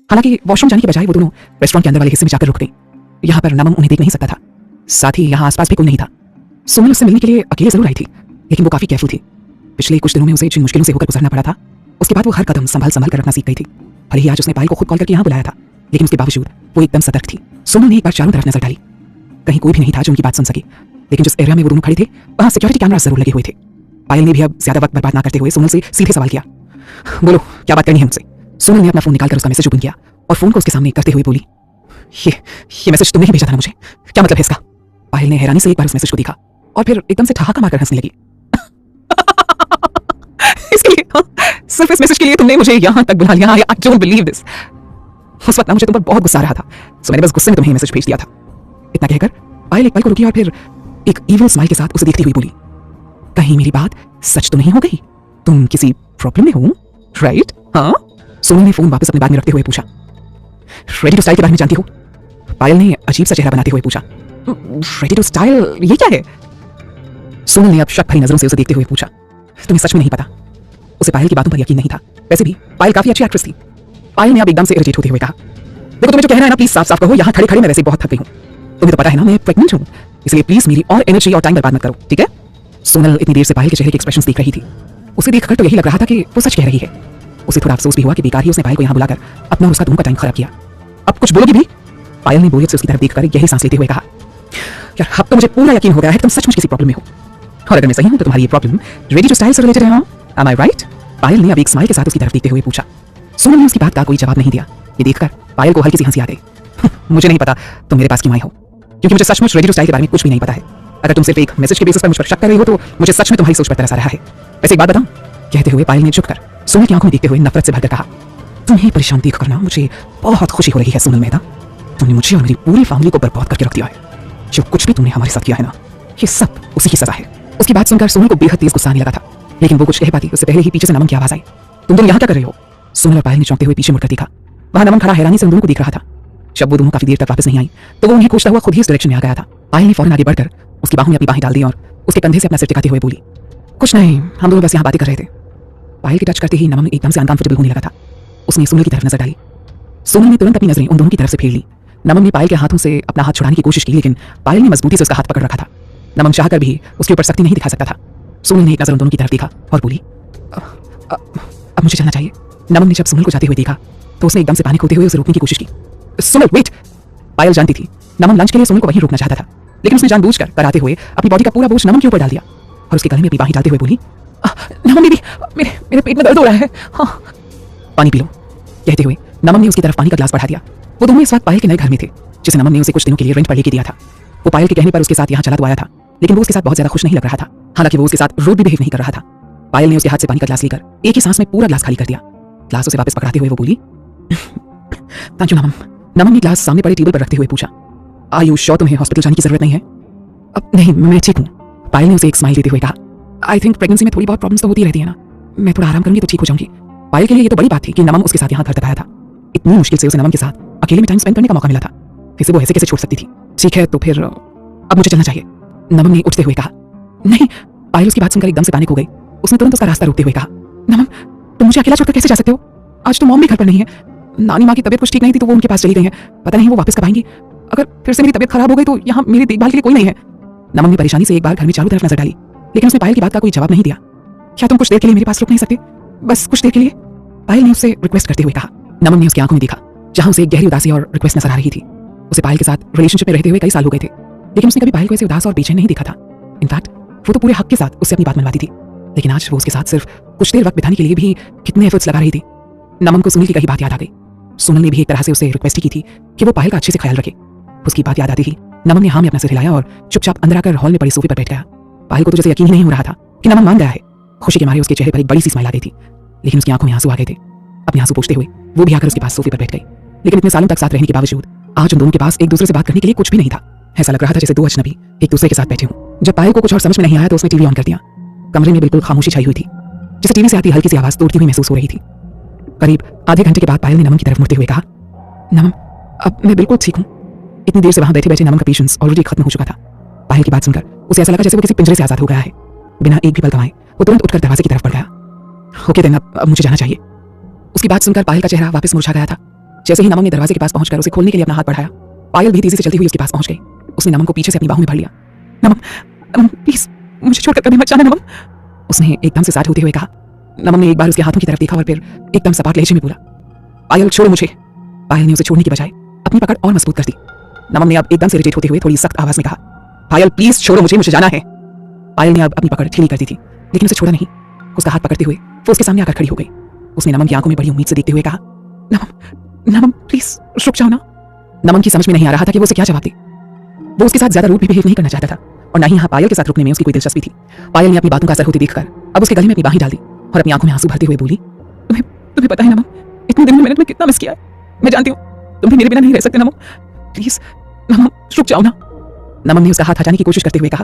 हालांकि वॉशरूम जाने की बजाय वो दोनों रेस्टोरेंट के अंदर वाले हिस्से में जाकर रुक गई। यहाँ पर नमन उन्हें देख नहीं सकता था, साथ ही यहाँ आसपास भी कोई नहीं था। सोनल उससे मिलने के लिए अकेले जरूर आई थी, लेकिन वो काफी केयरफुल थी। पिछले कुछ दिनों में उसे जिन मुश्किलों से होकर गुजरना पड़ा था, उसके बाद वो हर कदम संभाल कर रखना सीख गई थी। भले ही आज उसने पायल को खुद कॉल करके यहाँ बुलाया था, लेकिन उसके बावजूद वो एकदम सतर्क थी। सोनल ने एक बार चारों तरफ नजर डाली, कहीं कोई भी नहीं था जो उनकी बात सुन सके, लेकिन जिस एरिया में वो दोनों खड़े थे वहां सिक्योरिटी कैमरा जरूर लगे हुए थे। पायल ने भी अब ज्यादा वक्त बर्बाद ना करते हुए सोनल से सीधे सवाल किया, बोलो क्या बात करनी है मुझसे? सोनल ने अपना फोन निकालकर उसका मैसेज ओपन किया और फोन को उसके सामने करते हुए बोली, ये मैसेज तुमने ही भेजा था ना मुझे, क्या मतलब है इसका? पायल ने हैरानी से एक बार उस मैसेज को देखा और फिर एकदम से ठहाका मारकर हंसने लगी। इसके लिए सिर्फ इस मैसेज के लिए तुमने मुझे यहां तक बुला लिया? I don't believe this. उस वक्त ना मुझे तुम पर बहुत गुस्सा आ रहा था, सो मैंने बस गुस्से में तुम्हें मैसेज भेज दिया था। इतना कहकर पायल एक पल को रुकी और फिर एक इविल स्माइल के साथ उसे देखती हुई बोली, कहीं मेरी बात सच तो नहीं हो गई? तुम किसी प्रॉब्लम में हो, राइट? हाँ? सोनल ने फोन वापस अपने बैग में रखते हुए पूछा, रेडी टू स्टाइल के बारे में जानती हो? पायल ने अजीब सा चेहरा बनाते हुए पूछा, रेडी टू स्टाइल ये क्या है? सोनल ने अब शक भरी नजरों से उसे देखते हुए पूछा, तुम्हें सच में नहीं पता? उसे पायल की बातों पर यकीन नहीं था। वैसे भी पायल काफी अच्छी एक्ट्रेस थी। पायल ने अब एकदम से इरिटेट होते हुए कहा, देखो तुम्हें जो कहना है ना प्लीज साफ साफ कहो, यहाँ खड़े खड़े मैं वैसे बहुत थक गई हूँ। तुम्हें तो पता है ना मैं प्रेग्नेंट हूँ, इसलिए प्लीज मेरी और एनर्जी और टाइम बर्बाद मत करो, ठीक है? सोनल इतनी देर से पायल के चेहरे के एक्सप्रेशंस देख रही थी। उसे देखकर तो यही लग रहा था कि वो सच कह रही है। उसे थोड़ा अफसोस भी हुआ कि बेकार ही उसने पायल को यहाँ बुलाकर अपना और उसका दोनों का टाइम खराब किया। अब कुछ बोलोगी भी? पायल ने बोरियत से उसकी तरफ देखकर यही सांस लेते हुए कहा, यार अब तो मुझे पूरा यकीन हो गया है कि तुम सचमुच किसी प्रॉब्लम में हो, और अगर मैं सही हूं तो तुम्हारी ये प्रॉब्लम रेडी टू स्टाइल से रिलेटेड है। एम आई राइट? पायल ने अब एक स्माइल के साथ उसकी तरफ देखते हुए पूछा। सोनल ने उसकी बात का कोई जवाब नहीं दिया। ये देखकर पायल को हल्की सी हंसी आ गई। मुझे नहीं पता तुम मेरे पास क्यों आई हो, क्योंकि मुझे सचमुच रेडी टू स्टाइल के बारे में कुछ भी नहीं पता है। अगर तुम सिर्फ एक मैसेज के बेसिस पर मुझ पर शक कर रही हो तो मुझे सच में तुम्हारी सोच पर तरस आ रहा है। वैसे एक बात बताऊं? कहते हुए पायल ने झुककर सोनल की आंखों में देखते हुए नफरत से भरकर कहा, तुम्हें परेशान देखकर ना मुझे बहुत खुशी हो रही है सोनल मेहता। तुमने मुझे और मेरी पूरी फैमिली को बर्बाद करके रख दिया है। जो कुछ भी तुमने हमारे साथ किया है ना, ये सब उसी की सजा है। उसकी बात सुनकर सोनल को बेहद तेज गुस्सा आने लगा था, लेकिन वो कुछ कह पाती उससे पहले ही पीछे से नमन की आवाज आई, तुम दोनों यहाँ क्या कर रहे हो? सोनल और पायल ने चौंकते हुए पीछे मुड़कर देखा। वहां नमन खड़ा हैरानी से उन दोनों को देख रहा था। जब वो दोनों काफी देर तक वापस नहीं आई तो वो उन्हें खोजता हुआ खुद ही इस डायरेक्शन में आ गया था। पायल ने फौरन आगे बढ़कर उसकी बाहों में अपनी बाहें डाल दी और उसके कंधे से अपना सिर टिकाते हुए बोली, कुछ नहीं, हम दोनों बस यहाँ बातें कर रहे थे। पायल की टच करते ही नमन एकदम से अनकंफर्टेबल होने लगा था। उसने सोनल की तरफ नजर डाली। सोनल ने तुरंत अपनी नजरें उन दोनों की तरफ से फेर ली। नमन ने पायल के हाथों से अपना हाथ छुड़ाने की कोशिश की, लेकिन पायल ने मजबूती से उसका हाथ पकड़ रखा था। नमन चाहकर भी उसके ऊपर सख्ती नहीं दिखा सकता था। सोनल ने एक नजर उन दोनों की तरफ देखा और बोली, अब मुझे चलना चाहिए। नमन ने जब सोनल को जाते हुए देखा तो उसने एकदम से पैनिक होते हुए उसे रोकने की कोशिश की। सोनल वेट! पायल जानती थी नमन लंच के लिए सोनल को वहीं रोकना चाहता था, लेकिन उसने जानबूझकर कराते हुए अपनी बॉडी का पूरा बोझ नमन के ऊपर डाल दिया और उसके गले में अपनी बाहें डालते हुए बोली, नमन बेबी, मेरे पेट में दर्द हो रहा है, हाँ पानी पी लो। कहते हुए नमन ने उसकी तरफ पानी का ग्लास बढ़ा दिया। वो दोनों इस वक्त पायल के नए घर में थे, जिसे नमन ने उसे कुछ दिनों के लिए रेंट पर लेके दिया था। वो पायल के कहने पर उसके साथ यहाँ चला तो आया था, लेकिन वो उसके साथ बहुत ज्यादा खुश नहीं लग रहा था। हालांकि वो उसके साथ रूड भी बिहेव नहीं कर रहा था। पायल ने उसके हाथ से पानी का ग्लास लेकर एक ही सांस में पूरा ग्लास खाली कर दिया। ग्लास उसे वापस पकड़ाते हुए वो बोली, थैंक यू नमन। नमन ने ग्लास सामने पड़े टेबल पर रखते हुए पूछा, आर यू श्योर तुम्हें हॉस्पिटल जाने की जरूरत नहीं है? अब नहीं, मैं ठीक हूँ। पायल ने उसे एक स्माइल देते हुए कहा, आई थिंक प्रेगनेंसी में थोड़ी बहुत प्रॉब्लम्स तो होती रहती है ना, मैं थोड़ा आराम करूंगी तो ठीक हो जाऊंगी। पायल के लिए ये तो बड़ी बात थी कि नमन उसके साथ यहाँ घर तक आया था। इतनी मुश्किल से उसे नमन के साथ अकेले में टाइम स्पेंड करने का मौका मिला था, इसे वो ऐसे कैसे छोड़ सकती थी? ठीक है तो फिर अब मुझे चलना चाहिए, नमन ने उठते हुए कहा। नहीं, पायल उसकी बात सुनकर एकदम से पैनिक हो गई। उसने तुरंत उसका रास्ता रोकते हुए कहा, नमन तुम मुझे अकेला छोड़कर कैसे जा सकते हो? आज तो मॉम भी घर पर नहीं है, नानी माँ की तबीयत कुछ ठीक नहीं थी तो वो उनके पास चली गई है, पता नहीं वो वापस कब आएंगी। अगर फिर से मेरी तबीयत खराब हो गई तो यहाँ मेरी देखभाल के लिए कोई नहीं है। नमन ने परेशानी से एक बार घर में चारों तरफ नजर डाली, लेकिन उसने पायल की बात का कोई जवाब नहीं दिया। क्या तुम कुछ देर के लिए मेरे पास रुक नहीं सकते? बस कुछ देर के लिए? पायल ने उससे रिक्वेस्ट करते हुए कहा। नमन ने उसकी आंखों में देखा, जहां उसे एक गहरी उदासी और रिक्वेस्ट नजर आ रही थी। उसे पायल के साथ रिलेशनशिप में रहते हुए कई साल हो गए थे, लेकिन उसने कभी पायल को ऐसे उदास और बेचैन नहीं देखा था। इनफैक्ट वो तो पूरे हक के साथ उससे अपनी बात मनवाती थी, लेकिन आज वो उसके साथ सिर्फ कुछ देर वक्त बिताने के लिए भी कितने एफर्ट्स लगा रही थी। नमन को सुनील की कही बात याद आ गई। सुनील ने भी एक तरह से उसे रिक्वेस्ट की थी कि वो पायल का अच्छे से ख्याल रखे। उसकी बात याद आती ही नमन ने हाँ में अपना सिर हिलाया और चुपचाप अंदर आकर हॉल में पड़ी सोफे पर बैठ गया। पायल को तो जैसे यकीन ही नहीं हो रहा था कि नमन मान गया है। खुशी के मारे उसके चेहरे पर एक बड़ी सी स्माइल आ गई थी, लेकिन उसकी आंखों में आंसू आ गए थे। अपने आंसू पोंछते हुए वो भी आकर उसके पास सोफे पर बैठ गई। लेकिन इतने सालों तक साथ रहने के बावजूद आज उन दोनों के पास एक दूसरे से बात करने के लिए कुछ भी नहीं था। ऐसा लग रहा था जैसे दो अजनबी एक दूसरे के साथ बैठे हों। जब पायल को कुछ और समझ में नहीं आया तो उसने टीवी ऑन कर दिया। कमरे में बिल्कुल खामोशी छाई हुई थी, जैसे टीवी से आती हल्की सी आवाज तोड़ती हुई महसूस हो रही थी। करीब आधे घंटे के बाद पायल ने नमन की तरफ मुड़ते हुए कहा, नमन अब मैं बिल्कुल ठीक हूँ। इतनी देर से वहां बैठे बैठे नमन का पेशेंस ऑलरेडी खत्म हो चुका था। पायल की बात सुनकर उसे ऐसा लगा जैसे वो किसी पिंजरे से आजाद हो गया है। बिना एक भी पल गंवाए वो तुरंत उठकर दरवाजे की तरफ बढ़ गया। ओके देन, अब मुझे जाना चाहिए। उसकी बात सुनकर पायल का चेहरा वापस मुरझा गया था। जैसे ही नमन ने दरवाजे के पास पहुंचकर उसे खोलने के लिए अपना हाथ बढ़ाया, पायल भी तेजी से चलती हुई उसके पास पहुंच गई। उसने नमन को पीछे से अपनी बाहों में भर लिया। नमन प्लीज मुझे छोड़कर कभी मत जाना नमन, उसने एकदम से साथ होते हुए कहा। नमन ने एक बार उसके हाथों की तरफ देखा और फिर एकदम सपाट लहजे में बोला, पायल छोड़ो मुझे। पायल ने उसे छोड़ने की बजाय अपनी पकड़ और मजबूत कर दी। नमन ने अब एकदम से इरिटेट होते हुए थोड़ी सख्त आवाज में कहा, पायल प्लीज छोड़ो मुझे, मुझे जाना है। पायल ने अब अपनी पकड़ ढीली कर दी थी, लेकिन उसे छोड़ा नहीं। उसका हाथ पकड़ते हुए वो उसके सामने आकर खड़ी हो गई। उसने नमन की आंखों में बड़ी उम्मीद से देखते हुए कहा, नमन प्लीज रुक जाओ ना। नमन की समझ में नहीं आ रहा था कि वो उसे क्या जवाब दे। वो उसके साथ ज्यादा रूड भी बिहेव नहीं करना चाहता था और ना ही यहाँ पायल के साथ रुकने में उसकी कोई दिलचस्पी थी। पायल ने अपनी बातों का असर होते देखकर अब उसके गले में अपनी बाहें डाल दी और अपनी आंखों में आंसू भरते हुए बोली, तुम्हें पता है नमन, इतने दिन में मैंने तुम्हें कितना मिस किया है। मैं जानती हूँ तुम भी मेरे बिना नहीं रह सकते नमन, प्लीज नमन रुक जाओ ना। नमन ने उसका हाथ हटाने की कोशिश करते हुए कहा,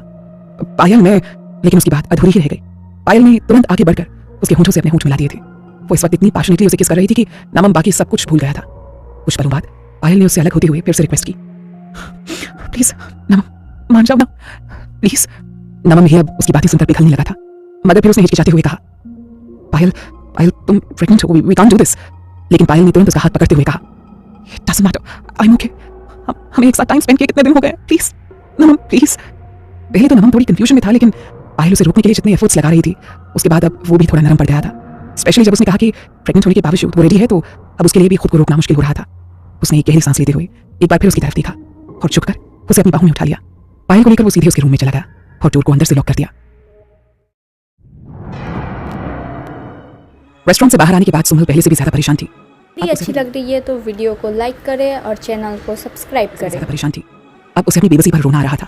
पायल मैं, लेकिन उसकी बात अधूरी ही रह गई। पायल ने तुरंत आगे बढ़कर उसके होंठों से अपने होंठ मिला दिए थे। वो इस वक्त इतनी पैशनेटली उसे किस कर रही थी कि नमन बाकी सब कुछ भूल गया था। कुछ पलों बाद पायल ने उससे अलग होते हुए फिर से रिक्वेस्ट की, प्लीज नमन मान जाओ ना प्लीज। नमन भी अब उसकी बातें सुनकर पिघलने लगा था, मगर फिर उसने हिचकिचाते हुए कहा, पायल पायल तुम प्रेग्नेंट हो, वी कांट डू दिस। लेकिन पायल ने तुरंत उसका हाथ पकड़ते हुए कहा, it doesn't matter, I am okay. हमें एक साथ टाइम स्पेंड किए कितने दिन हो गए, प्लीज नमन प्लीज। पहले तो नमन थोड़ी कंफ्यूजन में था, लेकिन पायल उसे रोकने के लिए जितने एफर्ट्स लगा रही थी उसके बाद अब वो भी थोड़ा नरम पड़ गया था। स्पेशली जब उसने कहा कि प्रेग्नेंट होने के बावजूद वो रेडी है, तो अब उसके लिए भी खुद को रोकना मुश्किल हो रहा था। उसने एक गहरी सांस लेते हुए एक बार फिर उसकी तरफ देखा और झुककर उसे अपनी बाहों में उठा लिया। पायल को लेकर वो सीधे उसके रूम में चला गया और डोर को अंदर से लॉक कर दिया। रेस्टोरेंट से बाहर आने के बाद सुनील पहले से भी ज्यादा परेशान थी। अच्छी लग रही है तो वीडियो को लाइक करें और चैनल को सब्सक्राइब करें। ज्यादा परेशान थी। अब उसे अपनी बेबसी पर रोना आ रहा था।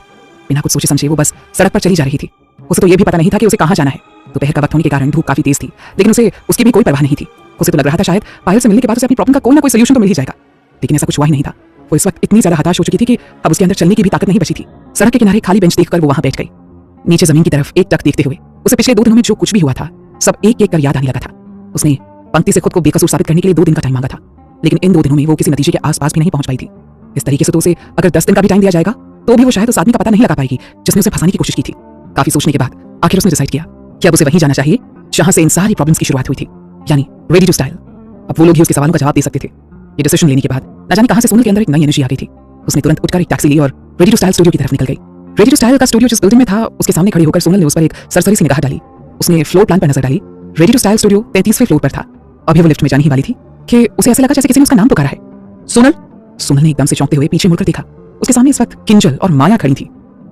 बिना कुछ सोचे समझे वो बस सड़क पर चली जा रही थी। उसे तो यह भी पता नहीं था कि उसे कहाँ जाना है। दोपहर का वक्त होने के कारण धूप काफी तेज थी, लेकिन उसे उसकी भी कोई परवाह नहीं थी। उसे तो लग रहा था शायद पायल से मिलने के बाद उसे अपनी प्रॉब्लम का कोई ना कोई सोल्यूशन तो मिल ही जाएगा, लेकिन ऐसा कुछ हुआ ही नहीं था। वो इस वक्त इतनी ज्यादा हताश हो चुकी थी कि अब उसके अंदर चलने की भी ताकत नहीं बची थी। सड़क के किनारे खाली बेंच देखकर वो वहां बैठ गई। नीचे जमीन की तरफ एक टक देखते हुए उसे पिछले 2 दिनों में जो कुछ भी हुआ था सब एक एक कर याद आने लगा था। उसने पंक्ति से खुद को बेकसूर साबित करने के लिए 2 दिन का टाइम मांगा था, लेकिन इन 2 दिनों में वो किसी नतीजे के आसपास भी नहीं पहुंच पाई थी। इस तरीके से तो उसे अगर 10 दिन का भी टाइम दिया जाएगा तो भी वो शायद उस आदमी का पता नहीं लगा पाएगी जिसने उसे फंसाने की कोशिश की थी। काफी सोचने के बाद आखिर उसने डिसाइड किया कि अब उसे वहीं जाना चाहिए जहां से इन सारी प्रॉब्लम्स की शुरुआत हुई थी, यानी रेडी टू स्टाइल। अब वो लोग ही उसके सवालों का जवाब दे सकते थे। ये डिसीजन लेने के बाद न जाने कहां से सुनील के अंदर एक नई एनर्जी आ गई थी। उसने तुरंत उठकर एक टैक्सी ली और रेडी टू स्टाइल स्टूडियो की तरफ निकल गई। रेडी टू स्टाइल का स्टूडियो जिस बिल्डिंग में था उसके सामने खड़ी होकर सुनील ने उस पर एक सरसरी सी निगाह डाली। उसने फ्लोर प्लान पर नजर डाली। रेडी टू स्टाइल स्टूडियो 33वें फ्लोर पर था। अभी वो लिफ्ट में जाने ही वाली थी कि उसे ऐसा लगा जैसे किसी ने उसका नाम पुकारा है, सुनील। सुनील ने एकदम से चौंकते हुए पीछे मुड़कर देखा। उसके सामने इस वक्त किंजल और माया खड़ी थी।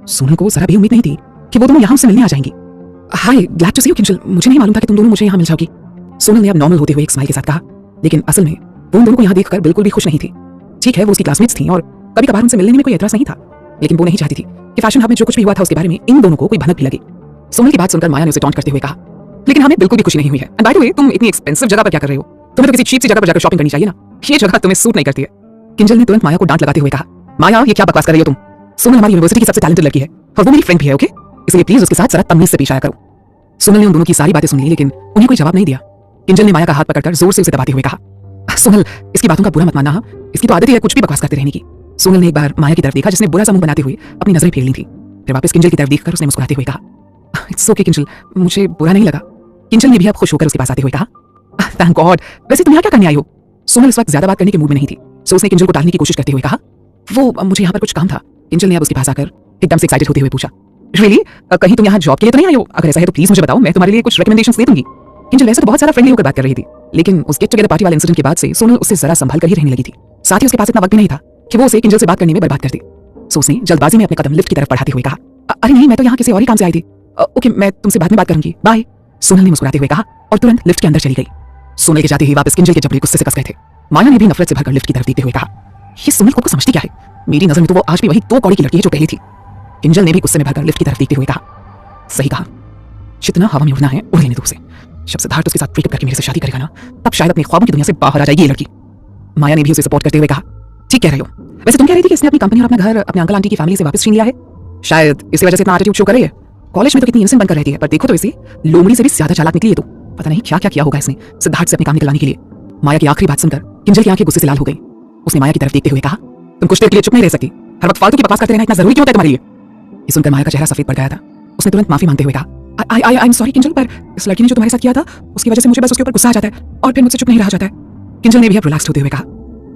सुनील को जरा भी उम्मीद नहीं थी कि वो दोनों यहाँ से मिलने आ जाएंगी। Hi, glad to see you Kinjal, मुझे नहीं मालूम था कि तुम दोनों मुझे यहाँ मिल जाओगी। सुनील ने अब नॉर्मल होते हुए एक स्माइल के साथ कहा, लेकिन असल में वो उन दोनों को यहाँ देखकर बिल्कुल भी खुश नहीं थी। ठीक है, वो उसकी क्लासमेट्स थी और कभी कभार उनसे मिलने में कोई एतराज नहीं था, लेकिन वो नहीं चाहती थी कि फैशन हब में जो कुछ भी हुआ था उसके बारे में इन दोनों को कोई भनक भी लगे। सुनील की बात सुनकर माया ने उसे टॉन्ट करते हुए कहा, लेकिन हमें बिल्कुल भी खुशी नहीं हुई है। एंड बाय द वे, तुम इतनी एक्सपेंसिव जगह पर क्या कर रहे हो? तुम्हें तो किसी चीप सी जगह पर जाकर शॉपिंग करनी चाहिए ना। ये जगह तुम्हें सूट नहीं करती है। किंजल ने तुरंत माया को डांट लगाते हुए कहा, माया ये क्या बकवास कर रही हो तुम? सुनील हमारी यूनिवर्सिटी की सबसे टैलेंटेड लड़की है और वो मेरी फ्रेंड भी है, ओके? इसलिए प्लीज उसके साथ जरा तमीज से पेश आया करो। सुनील ने उन दोनों की सारी बातें सुन ली, लेकिन उन्हें कोई जवाब नहीं दिया। किंजल ने माया का हाथ पकड़कर जोर से उसे दबाते हुए कहा, सुनील इसकी बातों का बुरा मत मानना, इसकी तो आदत ही है कुछ भी बकवास करते रहने की। सुनील ने एक बार माया की तरफ देखा जिसने बुरा सा मुंह बनाते हुए अपनी नजरें फेर ली थी। फिर वापस किंजल की तरफ देखकर उसने मुस्कुराते हुए कहा, इट्स ओके किंजल, मुझे बुरा नहीं लगा। किंजल ने भी अब खुश होकर उसके पास आते हुए कहा, थैंक गॉड, वैसे तुम यहाँ क्या करने आई हो? सुनील इस वक्त ज्यादा बात करने के मूड में नहीं थी, सो उसने किंजल को टालने की कोशिश करते हुए कहा, वो मुझे यहाँ पर कुछ काम था। किंजल ने अब उसके पास आकर एकदम से एक्साइटेड होते हुए पूछा, रियली? कहीं तुम यहाँ जॉब के लिए तो नहीं आई हो? अगर ऐसा है तो प्लीज मुझे बताओ, मैं तुम्हारे लिए कुछ रिकमेंडेशंस दे दूंगी। किंजल वैसे तो बहुत सारा फ्रेंडली होकर बात कर रही थी, लेकिन उस गेट टुगेदर पार्टी वाले इंसिडेंट के बाद से सोनल उससे जरा संभल कर ही रहने लगी थी। साथ ही उसके पास इतना वक्त भी नहीं था कि वो उसे किंजल से बात करने में बर्बाद कर दे। सो उसने जल्दबाजी में अपने कदम लिफ्ट की तरफ बढ़ाते हुए कहा, अरे नहीं, मैं तो यहाँ किसी और ही काम से आई थी। ओके, मैं तुमसे बाद में बात करूंगी, बाय। सोनल ने मुस्कुराते हुए कहा और तुरंत लिफ्ट के अंदर चली गई। सोनल के जाते ही वापस किंजल के जबड़े गुस्से से कस गए थे। माया ने भी नफरत से भरकर लिफ्ट की तरफ देखते हुए कहा, ये सोनल खुद को समझती क्या है? मेरी नजर में तो वो आज भी वही 2 कौड़ी की लड़की है जो पहले थी। किंजल ने भी गुस्से में भरकर लिफ्ट की तरफ देखते हुए कहा, सही कहा, जितना हवा में उड़ना है उड़ लेने दो उसे। जब सिद्धार्थ उसके साथ ब्रेकअप करके मेरे से शादी करेगा ना, तब शायद अपने ख्वाबों की दुनिया से बाहर आ जाएगी ये लड़की। माया ने भी उसे सपोर्ट करते हुए कहा, ठीक कह रहे हो। वैसे तुम कह रही थी कि इसने अपनी कंपनी और अपना घर अपने अंकल आंटी की फैमिली से वापस छीन लिया है, शायद इसी वजह से इतना एटीट्यूड शो कर रही है। कॉलेज में तो कितनी इनोसेंट बनकर रहती है, पर देखो तो इसे लोमड़ी से भी ज्यादा चालाक निकली है। तो पता नहीं क्या क्या किया होगा इसने सिद्धार्थ से अपने काम निकलवाने के लिए। माया की आखिरी बात सुनकर किंजल की आंखें गुस्से से लाल हो गई। उसने माया की तरफ देखते हुए कहा, तुम कुछ देर के लिए चुप नहीं रह सकती, हर वक्त फालतू की बकवास करते रहना इतना जरूरी क्यों होता है तुम्हारे लिए? ये सुनकर माया का चेहरा सफेद पड़ गया था। उसने तुरंत माफी मांगते हुए कहा, आई एम सॉरी किंजल, पर इस लड़की ने जो तुम्हारे साथ किया था उसकी वजह से मुझे बस उसके ऊपर गुस्सा आ जाता है और फिर मुझसे चुप नहीं रहा जाता है। किंजल ने भी अब रिलैक्स होते हुए कहा,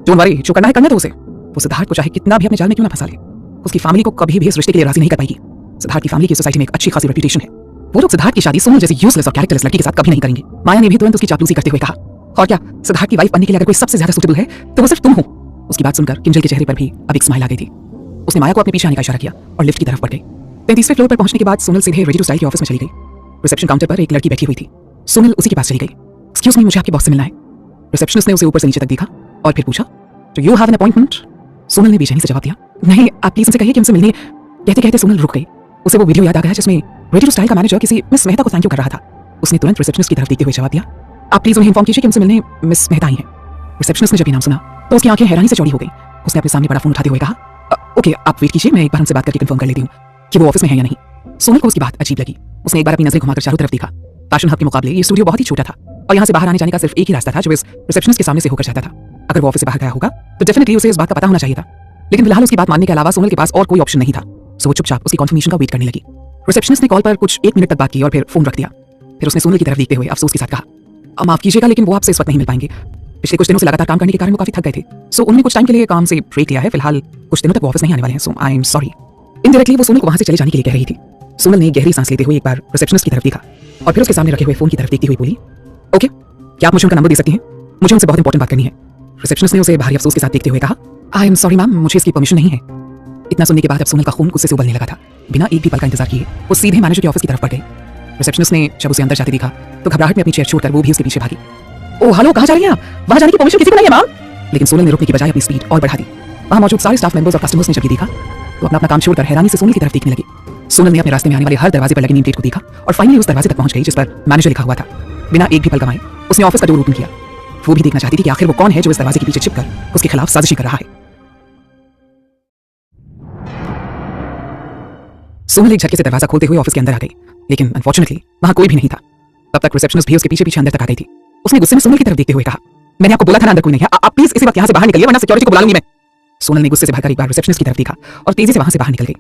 डोंट वरी, जो करना है करने दो उसे। वो सिद्धार्थ को चाहे कितना भी अपने जाल में क्यों ना फंसा ले, उसकी फैमिली को कभी भी इस रिश्ते के लिए राजी नहीं कर पाएगी। सिद्धार्थ की फैमिली की सोसाइटी में एक अच्छी खासी रेपुटेशन है। वो लोग सिद्धार्थ की शादी सोनल जैसी यूजलेस और कैरेक्टरलेस लड़की के साथ कभी नहीं करेंगे। माया ने भी तुरंत उसकी चापलूसी करते हुए कहा, और क्या, सिद्धार्थ की वाइफ बनने के लिए अगर कोई सबसे ज्यादा सूटेबल है तो वो सिर्फ तुम हो। उसकी बात सुनकर किंजल के चेहरे पर भी अब एक स्माइल आ गई थी। उसने माया को अपने पीछे आने का इशारा किया और लिफ्ट की तरफ बढ़ गई। 33वें फ्लोर पर पहुंचने के बाद सोनल सीधे रेडी टू स्टाइल के ऑफिस में चली गई। रिसेप्शन काउंटर पर एक लड़की बैठी हुई थी। सोनल उसी के पास चली गई। एक्सक्यूज मी, मुझे आपके बॉस से मिलना है। रिसेप्शनिस्ट ने उसे ऊपर से नीचे तक देखा और फिर पूछा, तो you have an appointment? Sonal ने बेचैनी से जवाब दिया, नहीं, आप प्लीज उनसे कहिए कि उनसे मिलने। कहते कहते सोनल रुक गई। उसे वो वीडियो याद आ गया जिसमें रेडी टू स्टाइल का मैनेजर किसी मिस मेहता को थैंक यू कर रहा था। उसने तुरंत रिसेप्शनिस्ट की तरफ देखते हुए जवाब दिया, आप प्लीज उन्हें इन्फॉर्म कीजिए कि उनसे मिलने मिस मेहता ही हैं। रिसेप्शनिस्ट ने जब ये नाम सुना तो उसकी आंखें हैरानी से चौड़ी हो गई। उसने अपने सामने बड़ा फोन उठाते हुए कहा, ओके, आप वेट कीजिए, मैं एक बार उनसे बात करके कंफर्म कर लेती हूँ कि वो ऑफिस में है या नहीं। सोनल को उसकी बात अजीब लगी। उसने एक बार अपनी नजरें घुमाकर चारों तरफ देखा। फैशन हब के मुकाबले ये स्टूडियो बहुत ही छोटा था और यहाँ से बाहर आने जाने का सिर्फ एक ही रास्ता था जो इस रिसेप्शनिस्ट के सामने से होकर जाता था। अगर वो ऑफिस से बाहर गया होगा तो डेफिनेटली उसे इस बात का पता होना चाहिए था, लेकिन फिलहाल उसकी बात मानने के अलावा सोनल के पास और कोई ऑप्शन नहीं था। सो वो चुपचाप उसकी कॉन्फर्मेशन का वेट करने लगी। रिसेप्शनिस्ट ने कॉल पर कुछ 1 मिनट तक बात की और फिर फोन रख दिया। फिर उसने सोनल की तरफ देखते हुए अफसोस के साथ कहा, माफ कीजिएगा लेकिन वो आपसे इस वक्त नहीं मिल पाएंगे। पिछले कुछ दिनों से लगातार काम करने के कारण वो काफी थक गए थे। सो उन्होंने कुछ टाइम के लिए काम से ब्रेक लिया है। फिलहाल कुछ दिनों तक वो ऑफिस नहीं आने वाले हैं। सो आई एम सॉरी। इनडायरेक्टली वो सोनल को वहां से चले जाने के लिए कह रही थी। सोनल ने गहरी सांस लेते हुए एक बार रिसेप्शनिस्ट की तरफ देखा और फिर उसके सामने रखे हुए फोन की तरफ देखती हुई बोली, ओके, क्या आप मुझे उनका नंबर दे सकती हैं? मुझे उनसे बहुत इंपॉर्टेंट बात करनी है। रिसेप्शनिस्ट ने उसे भारी अफसोस के साथ देखते हुए कहा, आई एम सॉरी मैम, मुझे इसकी परमिशन नहीं है। इतना सुनने के बाद अब सोनल का खून गुस्से से उबलने लगा था। बिना एक भी पल का इंतजार किए वो सीधे मैनेजर के ऑफिस की तरफ बढ़ गई। रिसेप्शनिस्ट ने जब उसे अंदर जाते देखा तो घबराहट में अपनी चेयर छोड़कर वो भी उसके पीछे भागी। ओह हेलो, कहाँ जा रही हैं आप? वहां जाने की परमिशन किसी को नहीं है मैम। लेकिन सोनल ने रुकने की बजाय अपनी स्पीड और बढ़ा दी। वहां मौजूद सारे स्टाफ मेंबर्स और कस्टमर्स ने जब ये देखा तो अपना काम छोड़कर हैरानी से सोनल की तरफ देखने लगे। सोनल ने अपने रास्ते में आने वाले हर दरवाजे पर लगे नेम प्लेट को देखा और फाइनली उस दरवाजे तक पहुंच गई जिस पर मैनेजर लिखा हुआ था। बिना एक भी पल गंवाए उसने ऑफिस का डोर ओपन किया। वो भी देखना चाहती थी कि आखिर वो कौन है जो इस दरवाजे के पीछे छिपकर उसके खिलाफ साजिश कर रहा है। सोनल एक झटके से दरवाजा खोलते हुए ऑफिस के अंदर आ गई, लेकिन अनफॉर्चुनेटली वहां कोई भी नहीं था। तब तक रिसेप्शनिस्ट भी उसके पीछे पीछे अंदर तक आ गई थी। उसने गुस्से में सोनल की तरफ देखते हुए कहा, मैंने आपको बोला था ना अंदर कोई नहीं है, आप प्लीज इसी वक्त यहाँ से बाहर निकलिए वरना सिक्योरिटी को बुला लूंगी मैं। सोनल ने गुस्से से भरकर एक बार रिसेप्शनिस्ट की तरफ देखा और तेजी से वहां से बाहर निकल गई।